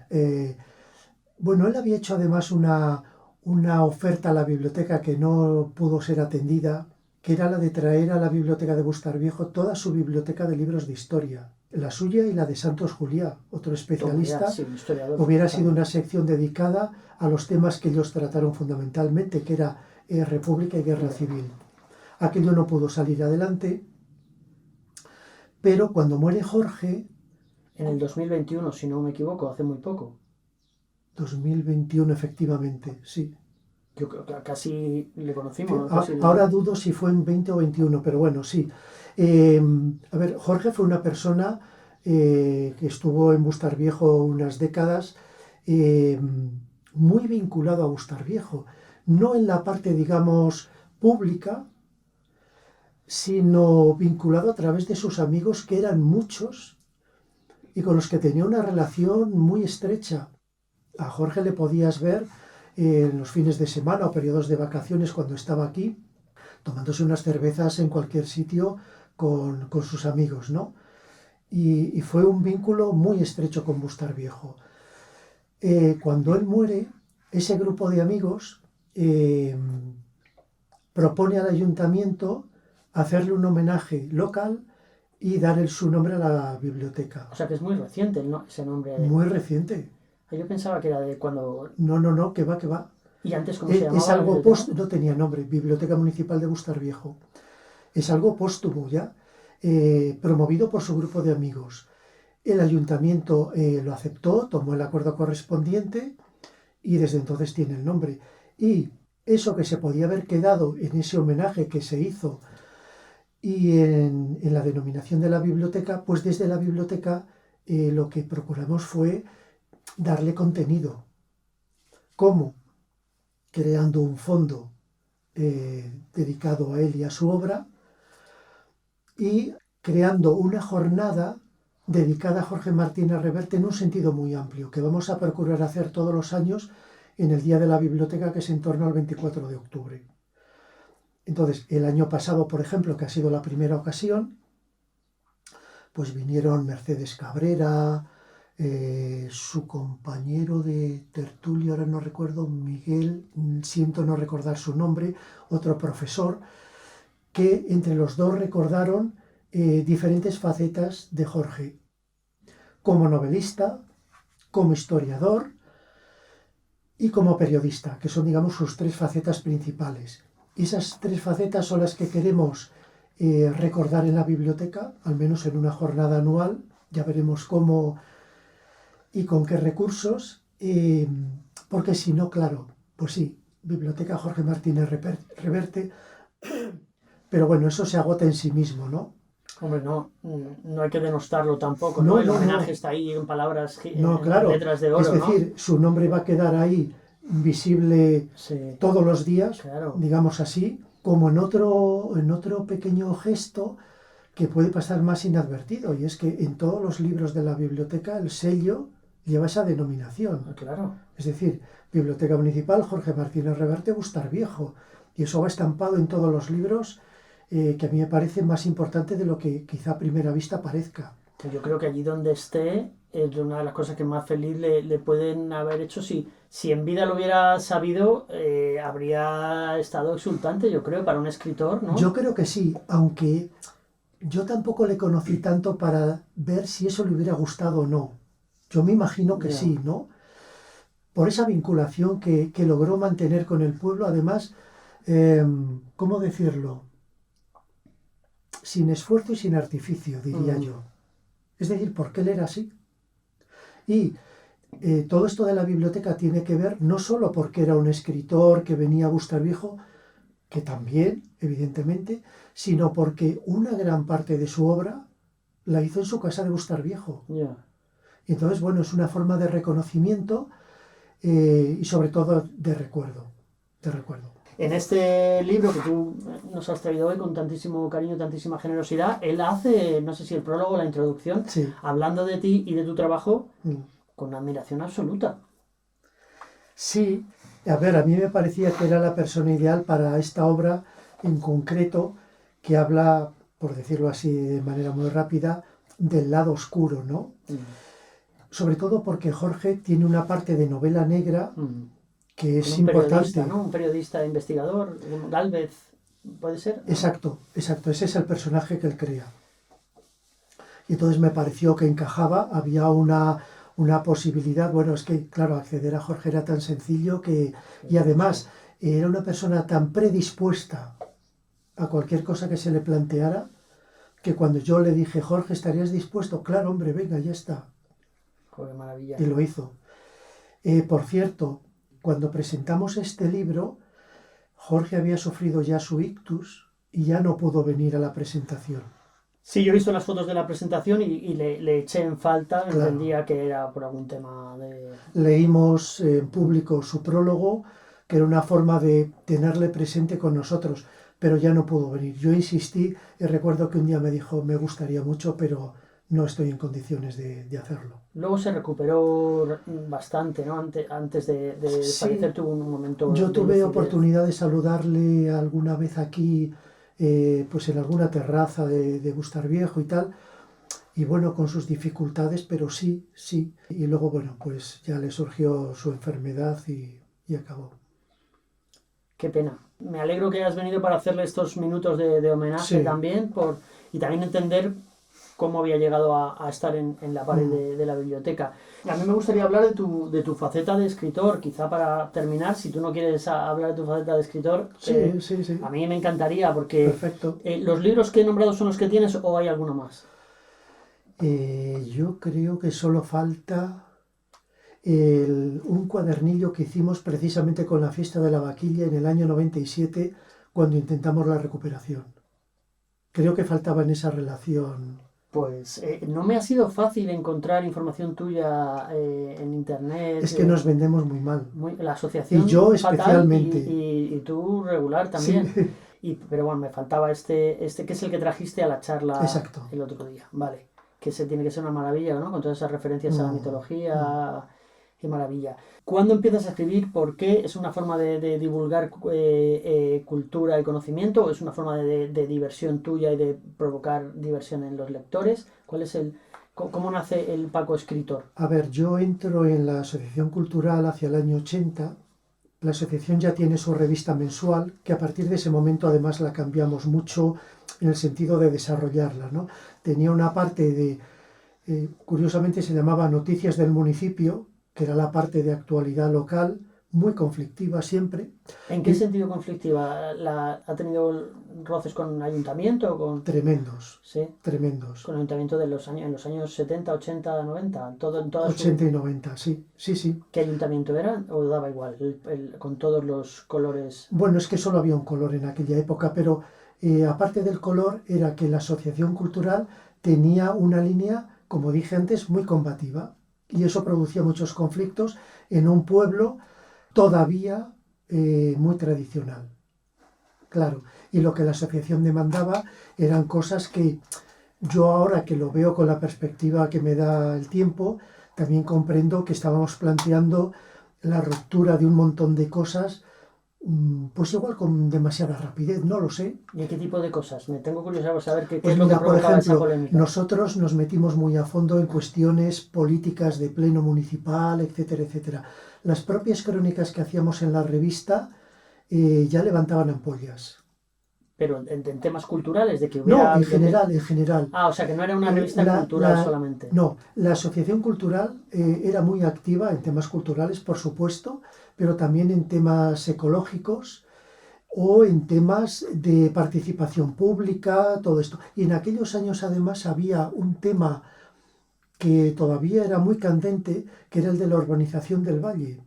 Bueno, él había hecho además una oferta a la biblioteca que no pudo ser atendida, que era la de traer a la biblioteca de Bustarviejo toda su biblioteca de libros de historia, la suya y la de Santos Juliá, otro especialista. Sí, un historiador. Hubiera sido una sección dedicada a los temas que ellos trataron fundamentalmente, que era República y Guerra Civil. Aquello no pudo salir adelante, pero cuando muere Jorge... En el 2021, si no me equivoco, hace muy poco. 2021, efectivamente, sí. Yo creo que casi le conocimos. Ahora dudo si fue en 20 o 21, pero bueno, sí. A ver, Jorge fue una persona que estuvo en Bustarviejo unas décadas, muy vinculado a Bustarviejo. No en la parte, digamos, pública, sino vinculado a través de sus amigos, que eran muchos, y con los que tenía una relación muy estrecha. A Jorge le podías ver en los fines de semana o periodos de vacaciones cuando estaba aquí, tomándose unas cervezas en cualquier sitio con sus amigos, ¿no? Y fue un vínculo muy estrecho con Bustarviejo. Cuando él muere, ese grupo de amigos propone al ayuntamiento hacerle un homenaje local y dar su nombre a la biblioteca. O sea que es muy reciente ese nombre. Muy reciente. Yo pensaba que era de cuando... No, que va. ¿Y antes cómo se llamaba? Es algo póstumo, no tenía nombre, Biblioteca Municipal de Bustarviejo. Es algo póstumo ya, promovido por su grupo de amigos. El ayuntamiento lo aceptó, tomó el acuerdo correspondiente y desde entonces tiene el nombre. Y eso que se podía haber quedado en ese homenaje que se hizo y en la denominación de la biblioteca, pues desde la biblioteca lo que procuramos fue darle contenido. ¿Cómo? Creando un fondo dedicado a él y a su obra y creando una jornada dedicada a Jorge Martínez Reverte en un sentido muy amplio, que vamos a procurar hacer todos los años en el Día de la Biblioteca, que es en torno al 24 de octubre. Entonces, el año pasado, por ejemplo, que ha sido la primera ocasión, pues vinieron Mercedes Cabrera, su compañero de tertulio, ahora no recuerdo, Miguel, siento no recordar su nombre, otro profesor, que entre los dos recordaron diferentes facetas de Jorge, como novelista, como historiador y como periodista, que son, digamos, sus tres facetas principales. Y esas tres facetas son las que queremos recordar en la biblioteca, al menos en una jornada anual. Ya veremos cómo y con qué recursos, porque si no, claro, pues sí, Biblioteca Jorge Martínez Reverte, pero bueno, eso se agota en sí mismo, ¿no? Hombre, no hay que denostarlo tampoco, ¿no? El homenaje está ahí en palabras, claro, letras de oro, es decir, ¿no? Su nombre va a quedar ahí visible todos los días, claro. Digamos así, como en otro pequeño gesto que puede pasar más inadvertido, y es que en todos los libros de la biblioteca el sello lleva esa denominación. Claro. Es decir, Biblioteca Municipal Jorge Martínez Reverte Bustarviejo, y eso va estampado en todos los libros, que a mí me parece más importante de lo que quizá a primera vista parezca. Yo creo que allí donde esté es una de las cosas que más feliz le pueden haber hecho. Si en vida lo hubiera sabido, habría estado exultante, yo creo, para un escritor, ¿no? Yo creo que sí, aunque yo tampoco le conocí tanto para ver si eso le hubiera gustado o no. Yo me imagino que sí, ¿no? Por esa vinculación que logró mantener con el pueblo, además, ¿cómo decirlo? Sin esfuerzo y sin artificio, diría yo. Es decir, porque él era así. Y todo esto de la biblioteca tiene que ver no solo porque era un escritor que venía a Bustarviejo, que también, evidentemente, sino porque una gran parte de su obra la hizo en su casa de Bustarviejo. Y entonces, bueno, es una forma de reconocimiento y sobre todo de recuerdo. En este libro que tú nos has traído hoy con tantísimo cariño, tantísima generosidad, él hace, no sé si el prólogo o la introducción, sí, hablando de ti y de tu trabajo con admiración absoluta. Sí, a ver, a mí me parecía que era la persona ideal para esta obra en concreto, que habla por decirlo así de manera muy rápida, del lado oscuro, ¿no? Sobre todo porque Jorge tiene una parte de novela negra que es un periodista, importante. ¿no? Un periodista investigador, Gálvez, ¿puede ser? Exacto, exacto, ese es el personaje que él crea. Y entonces me pareció que encajaba, había una posibilidad, bueno, es que, claro, acceder a Jorge era tan sencillo que, y además era una persona tan predispuesta a cualquier cosa que se le planteara, que cuando yo le dije, Jorge, ¿estarías dispuesto? Claro, hombre, venga, ya está. Joder, maravilla. Y lo hizo. Por cierto, cuando presentamos este libro, Jorge había sufrido ya su ictus y ya no pudo venir a la presentación. Sí, yo he visto las fotos de la presentación y le eché en falta, Claro. entendía que era por algún tema de... Leímos en público su prólogo, que era una forma de tenerle presente con nosotros, pero ya no pudo venir. Yo insistí y recuerdo que un día me dijo, me gustaría mucho, pero no estoy en condiciones de hacerlo. Luego se recuperó bastante, ¿no? Antes de Sí, fallecer tuvo un momento yo de tuve lucidez. oportunidad de saludarle alguna vez aquí, pues en alguna terraza de Bustar Viejo y tal, y bueno, con sus dificultades, pero sí, sí. Y luego, bueno, pues ya le surgió su enfermedad y acabó. Qué pena. Me alegro que hayas venido para hacerle estos minutos de homenaje Sí. también, y también entender cómo había llegado a estar en la pared de la biblioteca. A mí me gustaría hablar de tu faceta de escritor, quizá para terminar, si tú no quieres hablar de tu faceta de escritor, Sí, sí, sí. a mí me encantaría, porque Perfecto. ¿los libros que he nombrado son los que tienes o hay alguno más? Yo creo que solo falta un cuadernillo que hicimos precisamente con la fiesta de la vaquilla en el año 97, cuando intentamos la recuperación. Creo que faltaba en esa relación. Pues no me ha sido fácil encontrar información tuya en internet. Es que nos vendemos muy mal. La asociación Y yo fatal especialmente. y tú regular también. Sí. Pero bueno, me faltaba este que es el que trajiste a la charla Exacto. el otro día. Vale. Que tiene que ser una maravilla, ¿no? Con todas esas referencias a la mitología. Qué maravilla. ¿Cuándo empiezas a escribir? ¿Por qué? ¿Es una forma de divulgar cultura y conocimiento? ¿O es una forma de diversión tuya y de provocar diversión en los lectores? ¿Cómo nace el Paco escritor? A ver, yo entro en la Asociación Cultural hacia el año 80. La asociación ya tiene su revista mensual, que a partir de ese momento además la cambiamos mucho en el sentido de desarrollarla, ¿no? Tenía una parte curiosamente se llamaba Noticias del Municipio, que era la parte de actualidad local, muy conflictiva siempre. ¿En qué sentido conflictiva? ¿Ha tenido roces con ayuntamiento? Tremendos, sí, tremendos. Con el ayuntamiento en los años 70, 80, 90, 80 y 90, sí, sí, sí. ¿Qué ayuntamiento era? ¿O daba igual, con todos los colores? Bueno, es que solo había un color en aquella época, pero aparte del color era que la asociación cultural tenía una línea, como dije antes, muy combativa, y eso producía muchos conflictos en un pueblo todavía muy tradicional. Claro, y lo que la asociación demandaba eran cosas que yo ahora que lo veo con la perspectiva que me da el tiempo, también comprendo que estábamos planteando la ruptura de un montón de cosas, pues igual con demasiada rapidez, no lo sé. ¿Y qué tipo de cosas? Me tengo curiosidad por saber qué Pues es lo mira, que por provocaba esa ejemplo, polémica. nosotros nos metimos muy a fondo en cuestiones políticas de pleno municipal, etcétera, etcétera. Las propias crónicas que hacíamos en la revista ya levantaban ampollas. Pero en temas culturales, de que hubiera... No, en general, en general. Ah, o sea, que no era una revista cultural solamente. No, la asociación cultural era muy activa en temas culturales, por supuesto, pero también en temas ecológicos o en temas de participación pública, todo esto. Y en aquellos años además había un tema que todavía era muy candente, que era el de la urbanización del valle.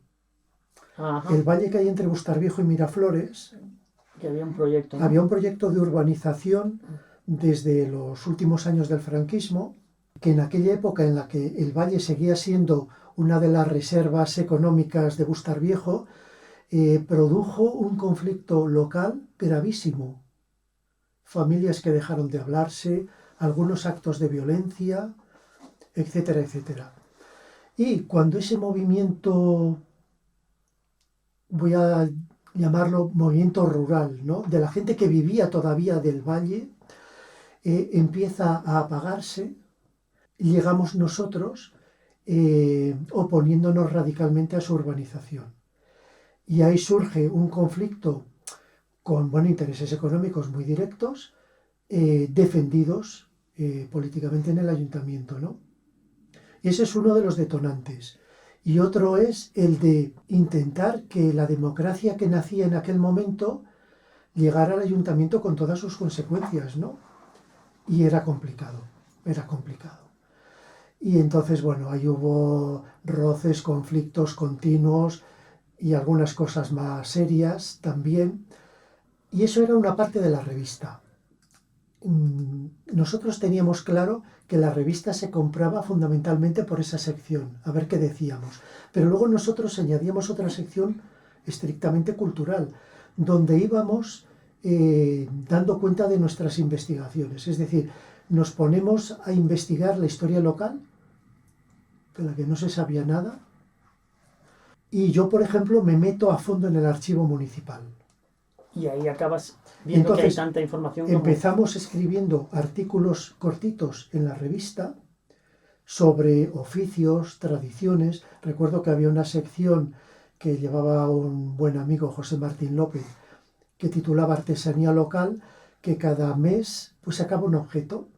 Ajá. El valle que hay entre Bustarviejo y Miraflores. Que había un proyecto, ¿no? Había un proyecto de urbanización desde los últimos años del franquismo, que en aquella época en la que el valle seguía siendo una de las reservas económicas de Bustarviejo, produjo un conflicto local gravísimo. Familias que dejaron de hablarse, algunos actos de violencia, etcétera, etcétera. Y cuando ese movimiento, voy a llamarlo movimiento rural, ¿no?, de la gente que vivía todavía del valle, empieza a apagarse, llegamos nosotros oponiéndonos radicalmente a su urbanización. Y ahí surge un conflicto con intereses económicos muy directos, defendidos políticamente en el ayuntamiento, ¿no? Y ese es uno de los detonantes. Y otro es el de intentar que la democracia que nacía en aquel momento llegara al ayuntamiento con todas sus consecuencias, ¿no? Y era complicado. Y entonces, bueno, ahí hubo roces, conflictos continuos y algunas cosas más serias también. Y eso era una parte de la revista. Nosotros teníamos claro que la revista se compraba fundamentalmente por esa sección, a ver qué decíamos. Pero luego nosotros añadíamos otra sección estrictamente cultural, donde íbamos dando cuenta de nuestras investigaciones. Es decir, nos ponemos a investigar la historia local, de la que no se sabía nada, y yo, por ejemplo, me meto a fondo en el archivo municipal. Y ahí acabas viendo entonces, que hay tanta información como... Empezamos escribiendo artículos cortitos en la revista sobre oficios, tradiciones. Recuerdo que había una sección que llevaba un buen amigo, José Martín López, que titulaba Artesanía Local, que cada mes pues sacaba un objeto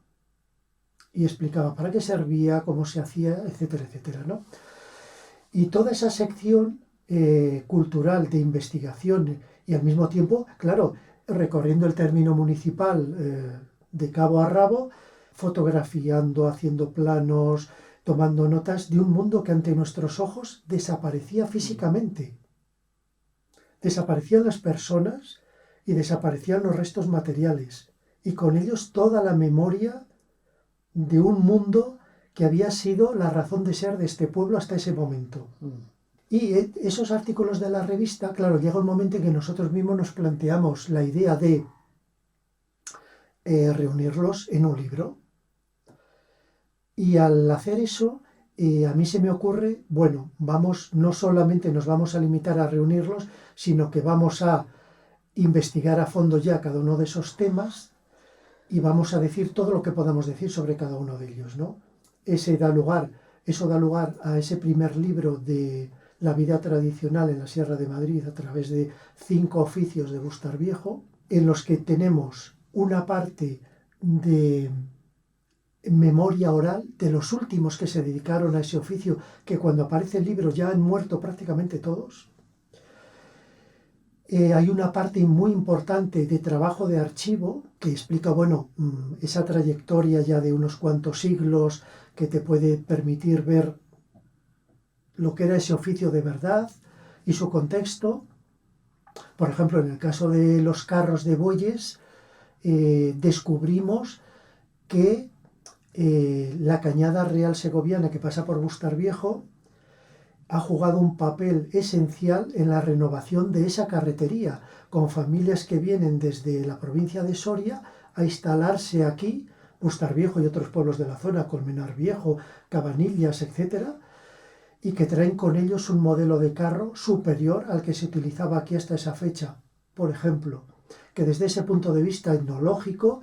y explicaba para qué servía, cómo se hacía, etcétera, etcétera, ¿no? Y toda esa sección cultural de investigación y al mismo tiempo, claro, recorriendo el término municipal de cabo a rabo, fotografiando, haciendo planos, tomando notas de un mundo que ante nuestros ojos desaparecía físicamente. Desaparecían las personas y desaparecían los restos materiales, y con ellos toda la memoria de un mundo que había sido la razón de ser de este pueblo hasta ese momento. Y esos artículos de la revista, claro, llega un momento en que nosotros mismos nos planteamos la idea de reunirlos en un libro. Y al hacer eso, a mí se me ocurre, bueno, no solamente nos vamos a limitar a reunirlos, sino que vamos a investigar a fondo ya cada uno de esos temas y vamos a decir todo lo que podamos decir sobre cada uno de ellos, ¿no? Eso da lugar a ese primer libro de la vida tradicional en la Sierra de Madrid a través de 5 oficios de Bustar Viejo, en los que tenemos una parte de memoria oral de los últimos que se dedicaron a ese oficio, que cuando aparece el libro ya han muerto prácticamente todos. Hay una parte muy importante de trabajo de archivo que explica, bueno, esa trayectoria ya de unos cuantos siglos que te puede permitir ver lo que era ese oficio de verdad y su contexto. Por ejemplo, en el caso de los carros de bueyes, descubrimos que la cañada real segoviana que pasa por Bustar Viejo ha jugado un papel esencial en la renovación de esa carretería, con familias que vienen desde la provincia de Soria a instalarse aquí, Bustar Viejo y otros pueblos de la zona, Colmenar Viejo, Cabanillas, etc., y que traen con ellos un modelo de carro superior al que se utilizaba aquí hasta esa fecha. Por ejemplo, que desde ese punto de vista etnológico,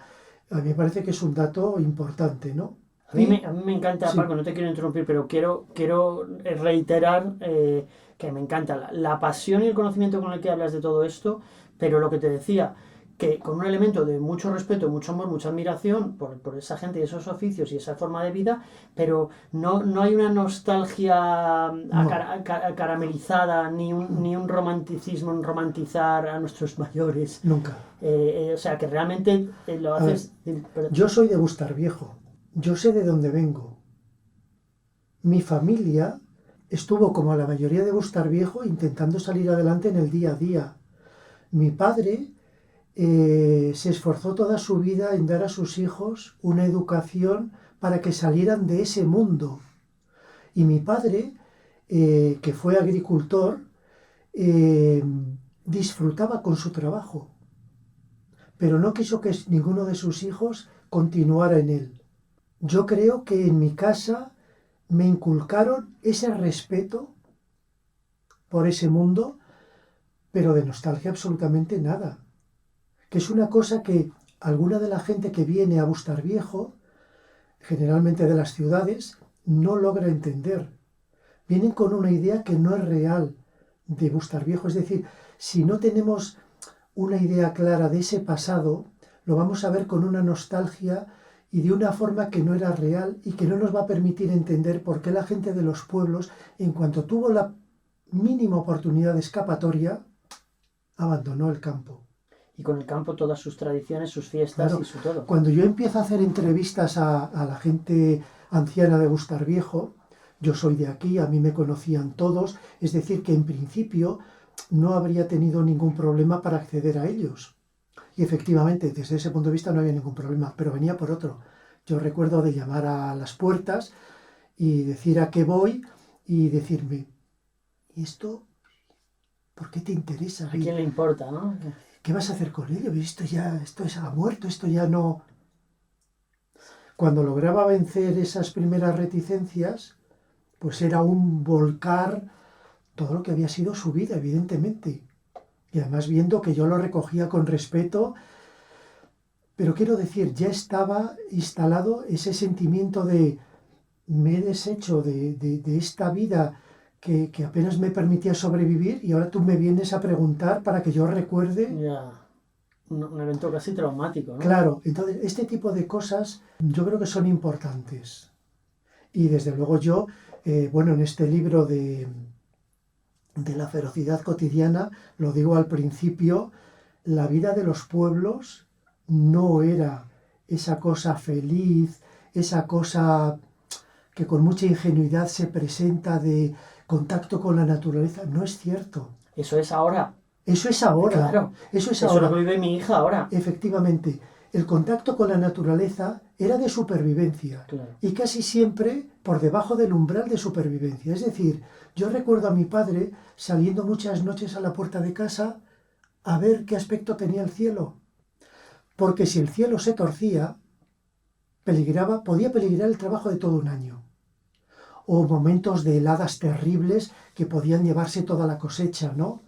a mí me parece que es un dato importante, ¿no? A mí me encanta, sí. Paco, no te quiero interrumpir, pero quiero reiterar que me encanta la pasión y el conocimiento con el que hablas de todo esto, pero lo que te decía, que con un elemento de mucho respeto, mucho amor, mucha admiración por esa gente y esos oficios y esa forma de vida, pero no hay una nostalgia caramelizada, ni un romanticismo en romantizar a nuestros mayores. Nunca. O sea, que realmente lo haces... Yo soy de Bustar Viejo. Yo sé de dónde vengo. Mi familia estuvo, como la mayoría de Bustar Viejo, intentando salir adelante en el día a día. Mi padre se esforzó toda su vida en dar a sus hijos una educación para que salieran de ese mundo. Y mi padre, que fue agricultor, disfrutaba con su trabajo, pero no quiso que ninguno de sus hijos continuara en él. Yo creo que en mi casa me inculcaron ese respeto por ese mundo, pero de nostalgia absolutamente nada. Que es una cosa que alguna de la gente que viene a Bustarviejo, generalmente de las ciudades, no logra entender. Vienen con una idea que no es real de Bustarviejo. Es decir, si no tenemos una idea clara de ese pasado, lo vamos a ver con una nostalgia y de una forma que no era real y que no nos va a permitir entender por qué la gente de los pueblos, en cuanto tuvo la mínima oportunidad de escapatoria, abandonó el campo. Y con el campo todas sus tradiciones, sus fiestas, Claro, y su todo. cuando yo empiezo a hacer entrevistas a la gente anciana de Bustarviejo, yo soy de aquí, a mí me conocían todos, es decir, que en principio no habría tenido ningún problema para acceder a ellos. Y efectivamente, desde ese punto de vista no había ningún problema, pero venía por otro. Yo recuerdo de llamar a las puertas y decir a qué voy y decirme, ¿y esto por qué te interesa? ¿A quién le importa, no? ¿Qué vas a hacer con ello? Esto ha muerto, esto ya no... Cuando lograba vencer esas primeras reticencias, pues era un volcar todo lo que había sido su vida, evidentemente. Y además viendo que yo lo recogía con respeto, pero quiero decir, ya estaba instalado ese sentimiento de me he deshecho de esta vida que apenas me permitía sobrevivir y ahora tú me vienes a preguntar para que yo recuerde. Ya, un evento casi traumático, ¿no? Claro, entonces este tipo de cosas yo creo que son importantes. Y desde luego yo, en este libro de la ferocidad cotidiana, lo digo al principio, la vida de los pueblos no era esa cosa feliz, esa cosa que con mucha ingenuidad se presenta de contacto con la naturaleza. No es cierto. Eso es ahora. Eso es ahora. Claro. Eso es Eso ahora. es lo que vive mi hija ahora. Efectivamente. El contacto con la naturaleza era de supervivencia. Claro. Y casi siempre por debajo del umbral de supervivencia. Es decir, yo recuerdo a mi padre saliendo muchas noches a la puerta de casa a ver qué aspecto tenía el cielo. Porque si el cielo se torcía, podía peligrar el trabajo de todo un año. O momentos de heladas terribles que podían llevarse toda la cosecha, ¿no?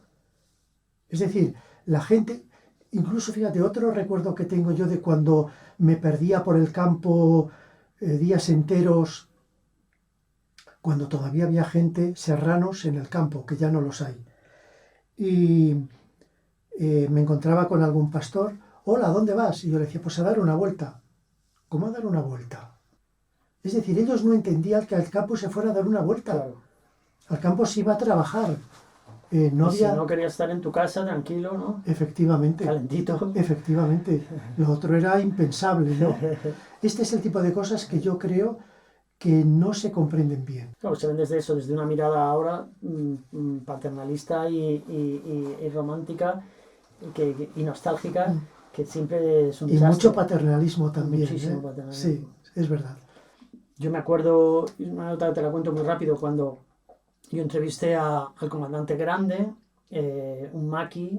Es decir, la gente, incluso fíjate, otro recuerdo que tengo yo de cuando me perdía por el campo días enteros, cuando todavía había gente, serranos en el campo, que ya no los hay. Y me encontraba con algún pastor, hola, ¿dónde vas? Y yo le decía, pues a dar una vuelta. ¿Cómo a dar una vuelta? Es decir, ellos no entendían que al campo se fuera a dar una vuelta. Claro. Al campo se iba a trabajar. Si no querías estar en tu casa, tranquilo, ¿no? Efectivamente. Calentito. Efectivamente. Lo otro era impensable, ¿no? Este es el tipo de cosas que yo creo que no se comprenden bien. Claro, se ven desde una mirada ahora paternalista y romántica y nostálgica, que siempre es un desastre. Y mucho paternalismo también. Muchísimo paternalismo. Sí, es verdad. Yo me acuerdo, una anécdota te la cuento muy rápido, cuando yo entrevisté al comandante Grande, un maqui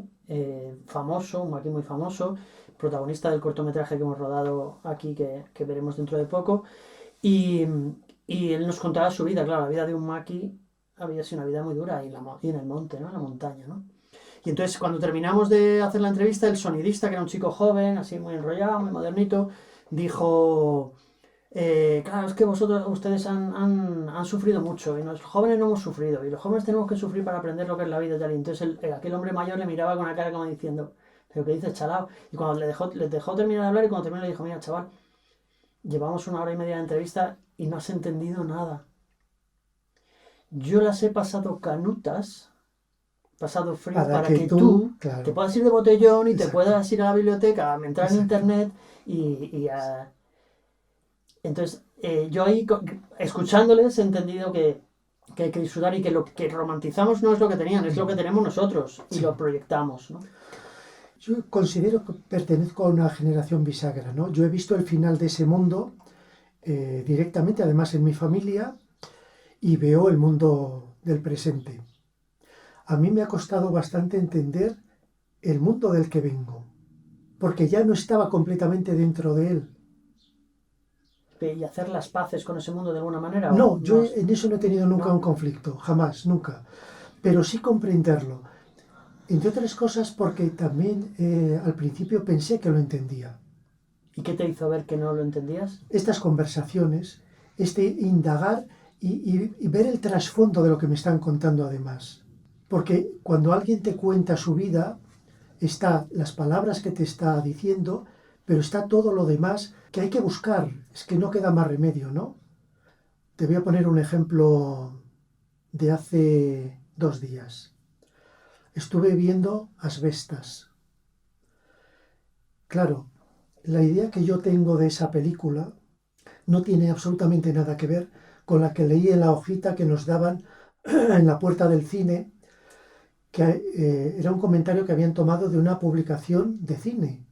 famoso, un maqui muy famoso, protagonista del cortometraje que hemos rodado aquí, que veremos dentro de poco, y él nos contaba su vida. Claro, la vida de un maqui había sido una vida muy dura, y en el monte, ¿no? En la montaña, ¿no? Y entonces, cuando terminamos de hacer la entrevista, el sonidista, que era un chico joven, así muy enrollado, muy modernito, dijo... claro, es que ustedes han sufrido mucho y los jóvenes no hemos sufrido y los jóvenes tenemos que sufrir para aprender lo que es la vida y tal. Y entonces aquel hombre mayor le miraba con una cara como diciendo, ¿pero qué dices, chalao? Y cuando les dejó terminar de hablar, y cuando terminó le dijo, mira, chaval, llevamos 1 hora y media de entrevista y no has entendido nada. Yo las he pasado canutas, pasado frío, para que tú claro, te puedas ir de botellón y exacto, te puedas ir a la biblioteca, a entrar en exacto, internet Entonces, yo ahí, escuchándoles, he entendido que hay que disfrutar y que lo que romantizamos no es lo que tenían, es lo que tenemos nosotros y sí, lo proyectamos, ¿no? Yo considero que pertenezco a una generación bisagra, ¿no? Yo he visto el final de ese mundo directamente, además en mi familia, y veo el mundo del presente. A mí me ha costado bastante entender el mundo del que vengo, porque ya no estaba completamente dentro de él. ¿Y hacer las paces con ese mundo de alguna manera? No, yo en eso no he tenido nunca un conflicto, jamás, nunca. Pero sí comprenderlo. Entre otras cosas porque también al principio pensé que lo entendía. ¿Y qué te hizo ver que no lo entendías? Estas conversaciones, este indagar y ver el trasfondo de lo que me están contando además. Porque cuando alguien te cuenta su vida, está las palabras que te está diciendo, pero está todo lo demás que hay que buscar. Es que no queda más remedio, ¿no? Te voy a poner un ejemplo de hace 2 días. Estuve viendo Asbestas. Claro, la idea que yo tengo de esa película no tiene absolutamente nada que ver con la que leí en la hojita que nos daban en la puerta del cine, que era un comentario que habían tomado de una publicación de cine.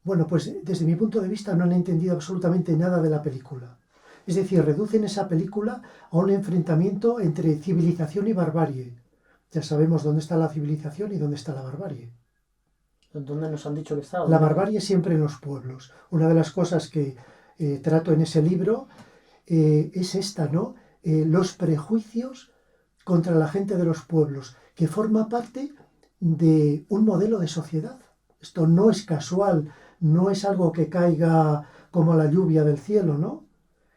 Bueno, pues desde mi punto de vista no han entendido absolutamente nada de la película. Es decir, reducen esa película a un enfrentamiento entre civilización y barbarie. Ya sabemos dónde está la civilización y dónde está la barbarie. ¿Dónde nos han dicho que está? La barbarie siempre en los pueblos. Una de las cosas que trato en ese libro es esta, ¿no? Los prejuicios contra la gente de los pueblos, que forma parte de un modelo de sociedad. Esto no es casual, no es algo que caiga como la lluvia del cielo, ¿no?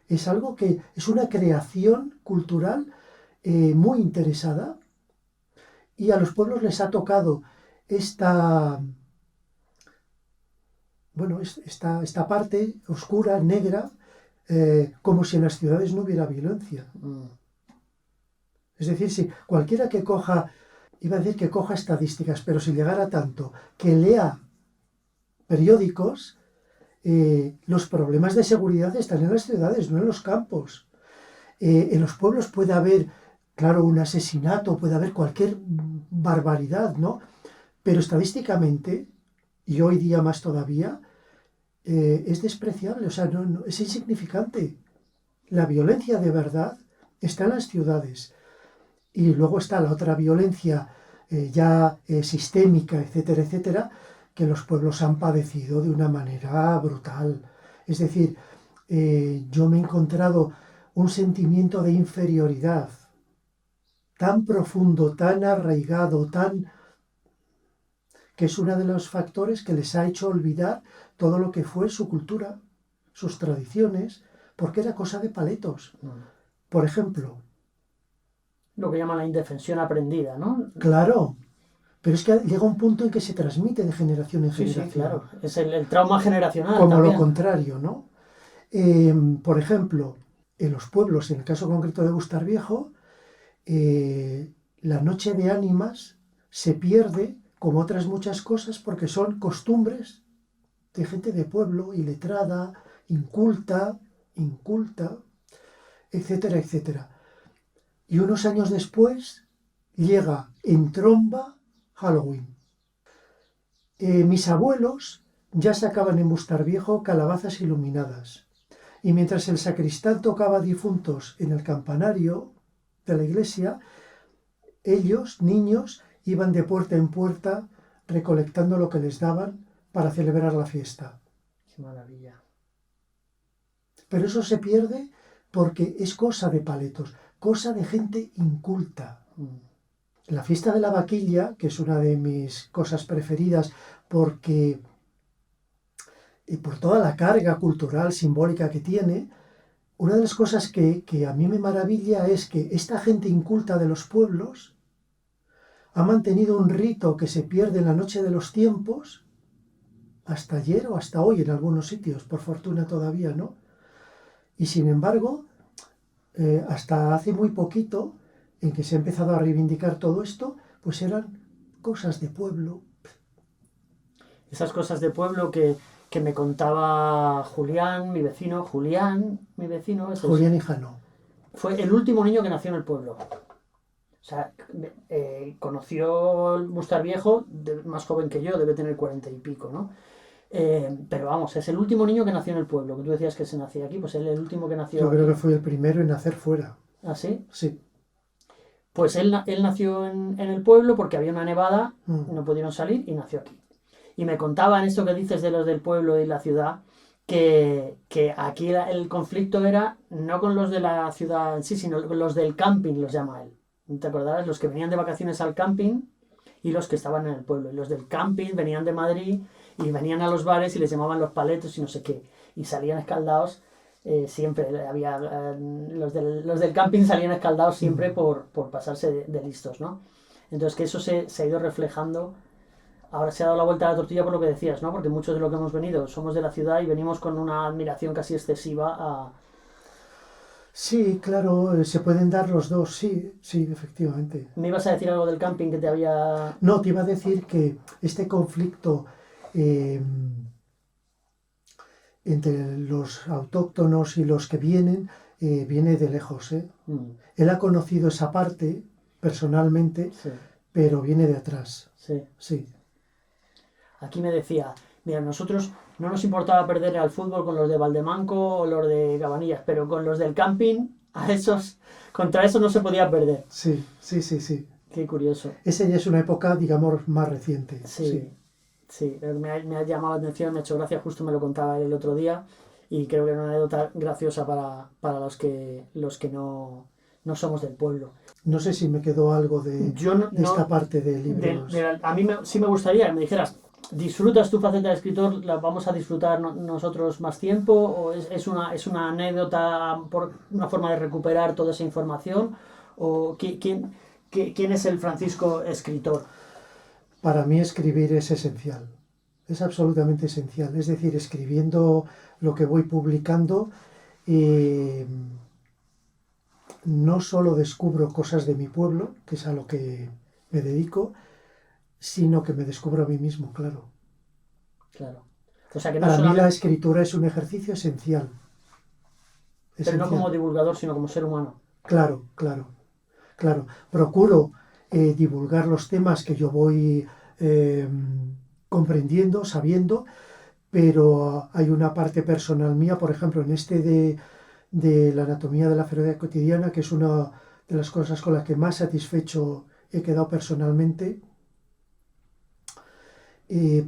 Es algo que es una creación cultural muy interesada, y a los pueblos les ha tocado esta, bueno, esta parte oscura, negra, como si en las ciudades no hubiera violencia. Es decir, si cualquiera que coja, iba a decir que coja estadísticas, pero si llegara tanto, que lea periódicos, los problemas de seguridad están en las ciudades, no en los campos. En los pueblos puede haber, claro, un asesinato, puede haber cualquier barbaridad, ¿no? Pero estadísticamente, y hoy día más todavía, es despreciable, o sea, es insignificante. La violencia de verdad está en las ciudades. Y luego está la otra violencia sistémica, etcétera, etcétera, que los pueblos han padecido de una manera brutal. Es decir, yo me he encontrado un sentimiento de inferioridad tan profundo, tan arraigado, que es uno de los factores que les ha hecho olvidar todo lo que fue su cultura, sus tradiciones, porque era cosa de paletos. Por ejemplo, lo que llaman la indefensión aprendida, ¿no? Claro, pero es que llega un punto en que se transmite de generación en generación. Sí, claro, es el trauma generacional. Como también. Lo contrario, ¿no? Por ejemplo, en los pueblos, en el caso concreto de Bustar Viejo, la noche de ánimas se pierde, como otras muchas cosas, porque son costumbres de gente de pueblo, iletrada, inculta, etcétera, etcétera. Y unos años después llega en tromba Halloween. Mis abuelos ya sacaban en Bustar Viejo calabazas iluminadas. Y mientras el sacristán tocaba difuntos en el campanario de la iglesia, ellos, niños, iban de puerta en puerta recolectando lo que les daban para celebrar la fiesta. ¡Qué maravilla! Pero eso se pierde porque es cosa de paletos, cosa de gente inculta. La fiesta de la vaquilla, que es una de mis cosas preferidas porque por toda la carga cultural, simbólica que tiene, una de las cosas que a mí me maravilla es que esta gente inculta de los pueblos ha mantenido un rito que se pierde en la noche de los tiempos, hasta ayer o hasta hoy en algunos sitios, por fortuna todavía, ¿no? Y sin embargo, hasta hace muy poquito, en que se ha empezado a reivindicar todo esto, pues eran cosas de pueblo. Esas cosas de pueblo que me contaba Julián, mi vecino. Julián Hijano. Fue el último niño que nació en el pueblo. O sea, conoció Bustar Viejo, más joven que yo, debe tener 40 y pico, ¿no? Pero vamos, es el último niño que nació en el pueblo, que tú decías que se nacía aquí, pues él es el último que nació. Yo creo que fue el primero en nacer fuera. ¿Ah, sí? Sí. Pues él nació en el pueblo porque había una nevada, no pudieron salir y nació aquí. Y me contaban esto que dices de los del pueblo y la ciudad, que aquí el conflicto era no con los de la ciudad en sí, sino con los del camping, los llama él. ¿Te acordarás? Los que venían de vacaciones al camping y los que estaban en el pueblo. Y los del camping venían de Madrid Y venían a los bares y les llamaban los paletos y no sé qué. Y salían escaldados siempre. Había los del camping salían escaldados siempre por pasarse de listos, ¿no? Entonces que eso se ha ido reflejando. Ahora se ha dado la vuelta a la tortilla por lo que decías, ¿no? Porque muchos de los que hemos venido somos de la ciudad y venimos con una admiración casi excesiva a... Sí, claro, se pueden dar los dos, sí, sí, efectivamente. ¿Me ibas a decir algo del camping que te había...? No, te iba a decir que este conflicto entre los autóctonos y los que vienen viene de lejos, ¿eh? Él ha conocido esa parte personalmente, Sí, pero viene de atrás, sí. sí. Aquí me decía, mira, nosotros no nos importaba perder al fútbol con los de Valdemanco o los de Cabanillas, pero con los del camping, contra eso no se podía perder. Sí, sí, sí, sí. Qué curioso. Esa ya es una época, digamos, más reciente. Sí, sí, me ha llamado la atención, me ha hecho gracia, justo me lo contaba él el otro día y creo que era una anécdota graciosa para los que no somos del pueblo. No sé si me quedó algo de esta parte de libros. A mí sí me gustaría que me dijeras, ¿disfrutas tu faceta de escritor? ¿La vamos a disfrutar nosotros más tiempo? ¿O es una anécdota, por una forma de recuperar toda esa información? ¿O quién es el Francisco escritor? Para mí escribir es esencial, es absolutamente esencial. Es decir, escribiendo lo que voy publicando, no solo descubro cosas de mi pueblo, que es a lo que me dedico, sino que me descubro a mí mismo, claro. Claro. O sea, que Para mí la escritura es un ejercicio esencial. Pero no como divulgador, sino como ser humano. Claro, claro, claro. Procuro divulgar los temas que yo voy comprendiendo, sabiendo, pero hay una parte personal mía, por ejemplo, en este de la anatomía de la ferocidad cotidiana, que es una de las cosas con las que más satisfecho he quedado personalmente,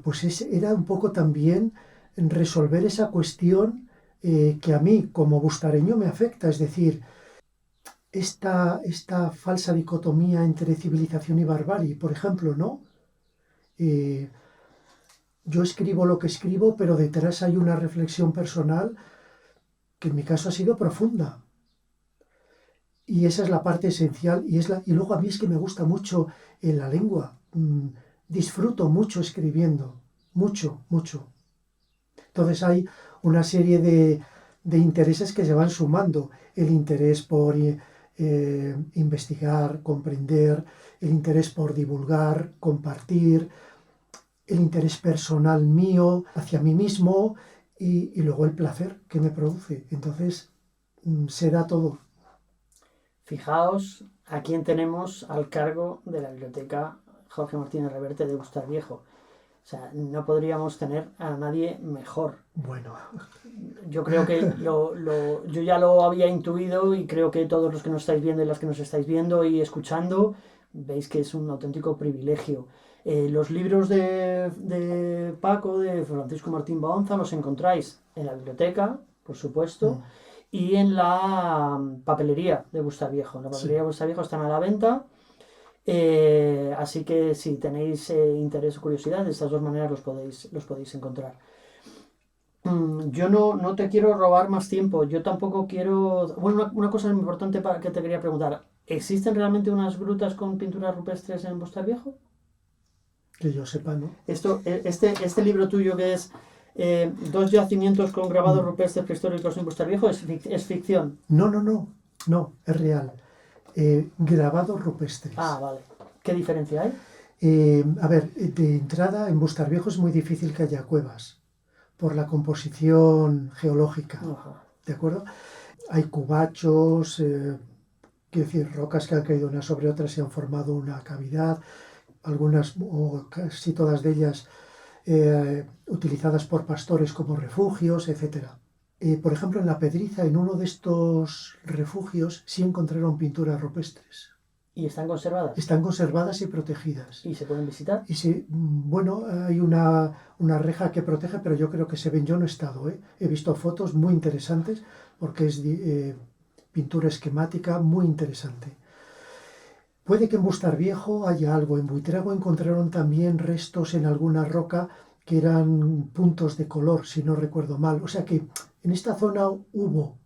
pues era un poco también resolver esa cuestión que a mí como bustareño me afecta, es decir, esta falsa dicotomía entre civilización y barbarie, por ejemplo, ¿no? Yo escribo lo que escribo, pero detrás hay una reflexión personal que en mi caso ha sido profunda. Y esa es la parte esencial. Y luego a mí es que me gusta mucho en la lengua. Disfruto mucho escribiendo. Mucho, mucho. Entonces hay una serie de intereses que se van sumando. El interés por investigar, comprender, el interés por divulgar, compartir, el interés personal mío hacia mí mismo y luego el placer que me produce. Entonces se da todo. Fijaos a quién tenemos al cargo de la biblioteca Jorge Martínez Reverte de Bustarviejo. O sea, no podríamos tener a nadie mejor. Bueno. Yo creo que yo ya lo había intuido y creo que todos los que nos estáis viendo y las que nos estáis viendo y escuchando, veis que es un auténtico privilegio. Los libros de Paco, de Francisco Martín Baonza, los encontráis en la biblioteca, por supuesto, y en la papelería de Bustarviejo. En la papelería de Bustarviejo están a la venta. Así que si tenéis interés o curiosidad, de estas dos maneras los podéis encontrar. Yo no te quiero robar más tiempo. Yo tampoco quiero... Bueno, una cosa importante que te quería preguntar. ¿Existen realmente unas grutas con pinturas rupestres en Bustarviejo? Que yo sepa, ¿no? Este libro tuyo que es 2 yacimientos con grabados rupestres prehistóricos en Bustarviejo es ficción. No, es real. Grabados rupestres. Ah, vale. ¿Qué diferencia hay? A ver, de entrada en Bustarviejo es muy difícil que haya cuevas por la composición geológica. ¿De acuerdo? Hay cubachos, quiero decir, rocas que han caído unas sobre otras y han formado una cavidad, algunas o casi todas de ellas utilizadas por pastores como refugios, etc. Por ejemplo, en La Pedriza, en uno de estos refugios, sí encontraron pinturas rupestres. ¿Y están conservadas? Están conservadas y protegidas. ¿Y se pueden visitar? Y sí, bueno, hay una reja que protege, pero yo creo que se ven. Yo no he estado, he visto fotos muy interesantes porque es pintura esquemática muy interesante. Puede que en Bustarviejo haya algo. En Buitrago encontraron también restos en alguna roca que eran puntos de color, si no recuerdo mal. O sea que en esta zona hubo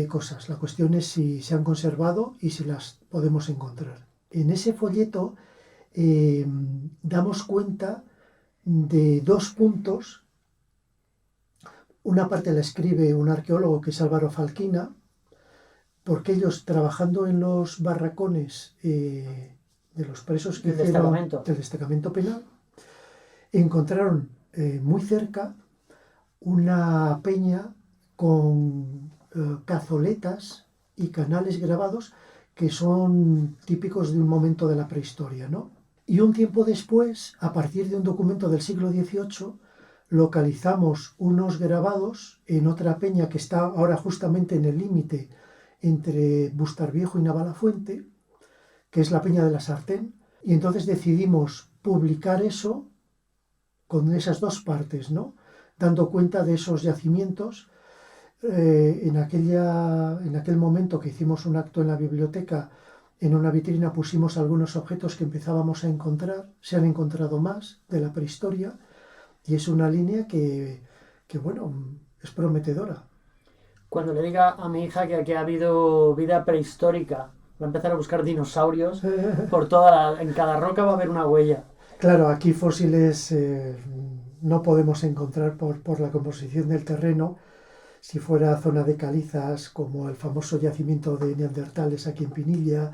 cosas. La cuestión es si se han conservado y si las podemos encontrar. En ese folleto damos cuenta de 2 puntos. Una parte la escribe un arqueólogo que es Álvaro Falquina, porque ellos, trabajando en los barracones de los presos que hicieron del destacamento penal, encontraron muy cerca una peña con cazoletas y canales grabados que son típicos de un momento de la prehistoria, ¿no? Y un tiempo después, a partir de un documento del siglo XVIII, localizamos unos grabados en otra peña que está ahora justamente en el límite entre Bustarviejo y Navalafuente, que es la Peña de la Sartén, y entonces decidimos publicar eso con esas 2 partes, ¿no? Dando cuenta de esos yacimientos. En aquel momento que hicimos un acto en la biblioteca, en una vitrina pusimos algunos objetos que empezábamos a encontrar, se han encontrado más de la prehistoria, y es una línea que bueno, es prometedora. Cuando le diga a mi hija que aquí ha habido vida prehistórica, va a empezar a buscar dinosaurios, en cada roca va a haber una huella. Claro, aquí fósiles no podemos encontrar por la composición del terreno. Si fuera zona de calizas, como el famoso yacimiento de neandertales aquí en Pinilla,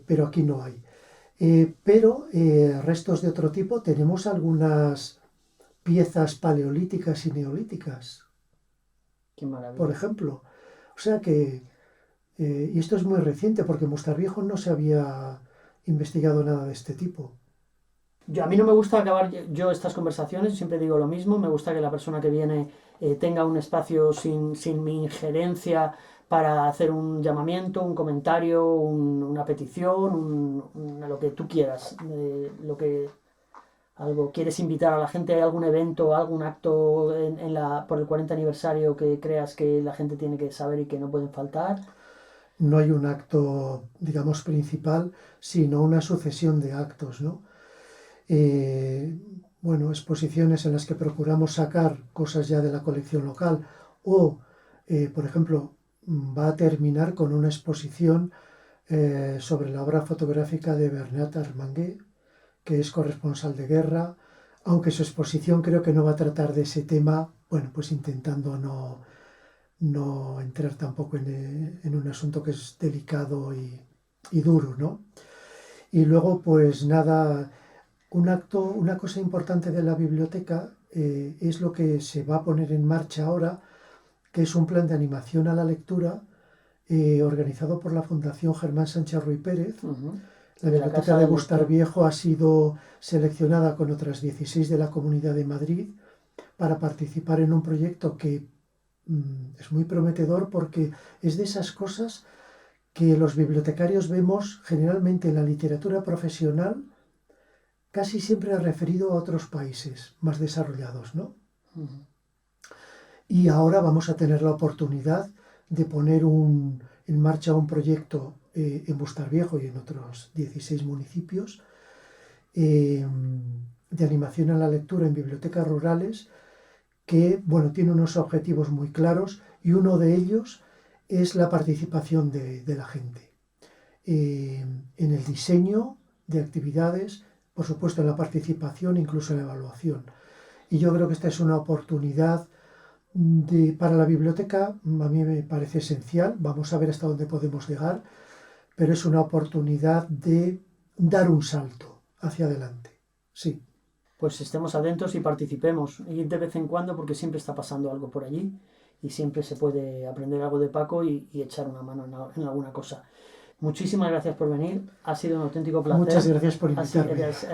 pero aquí no hay. Pero restos de otro tipo, tenemos algunas piezas paleolíticas y neolíticas, Qué maravilla. por ejemplo. O sea que, y esto es muy reciente, porque en Bustarviejo no se había investigado nada de este tipo. A mí no me gusta acabar yo estas conversaciones, siempre digo lo mismo, me gusta que la persona que viene tenga un espacio sin mi injerencia para hacer un llamamiento, un comentario, una petición, lo que tú quieras, algo quieres invitar a la gente, ¿hay algún evento, algún acto por el 40 aniversario que creas que la gente tiene que saber y que no pueden faltar? No hay un acto, digamos, principal, sino una sucesión de actos, ¿no? Bueno, exposiciones en las que procuramos sacar cosas ya de la colección local, o, por ejemplo, va a terminar con una exposición sobre la obra fotográfica de Bernat Armangué, que es corresponsal de guerra, aunque su exposición creo que no va a tratar de ese tema, bueno, pues intentando no entrar tampoco en un asunto que es delicado y duro, ¿no? Y luego, pues nada, una cosa importante de la biblioteca es lo que se va a poner en marcha ahora, que es un plan de animación a la lectura organizado por la Fundación Germán Sánchez Ruy Pérez. La biblioteca de Bustarviejo ha sido seleccionada con otras 16 de la Comunidad de Madrid para participar en un proyecto que es muy prometedor, porque es de esas cosas que los bibliotecarios vemos generalmente en la literatura profesional, casi siempre referido a otros países más desarrollados, ¿no? Y ahora vamos a tener la oportunidad de poner en marcha un proyecto en Bustarviejo y en otros 16 municipios de animación a la lectura en bibliotecas rurales, que, bueno, tiene unos objetivos muy claros, y uno de ellos es la participación de la gente en el diseño de actividades, por supuesto en la participación, incluso en la evaluación. Y yo creo que esta es una oportunidad para la biblioteca, a mí me parece esencial. Vamos a ver hasta dónde podemos llegar, pero es una oportunidad de dar un salto hacia adelante. Sí. Pues estemos atentos y participemos, y de vez en cuando, porque siempre está pasando algo por allí y siempre se puede aprender algo de Paco y echar una mano en alguna cosa. Muchísimas gracias por venir, ha sido un auténtico placer. Muchas gracias por invitarme. Eres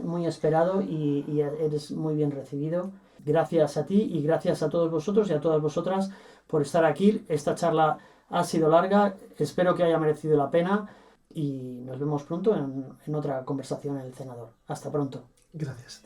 muy esperado y eres muy bien recibido. Gracias a ti y gracias a todos vosotros y a todas vosotras por estar aquí. Esta charla ha sido larga, espero que haya merecido la pena y nos vemos pronto en otra conversación en el Cenador. Hasta pronto. Gracias.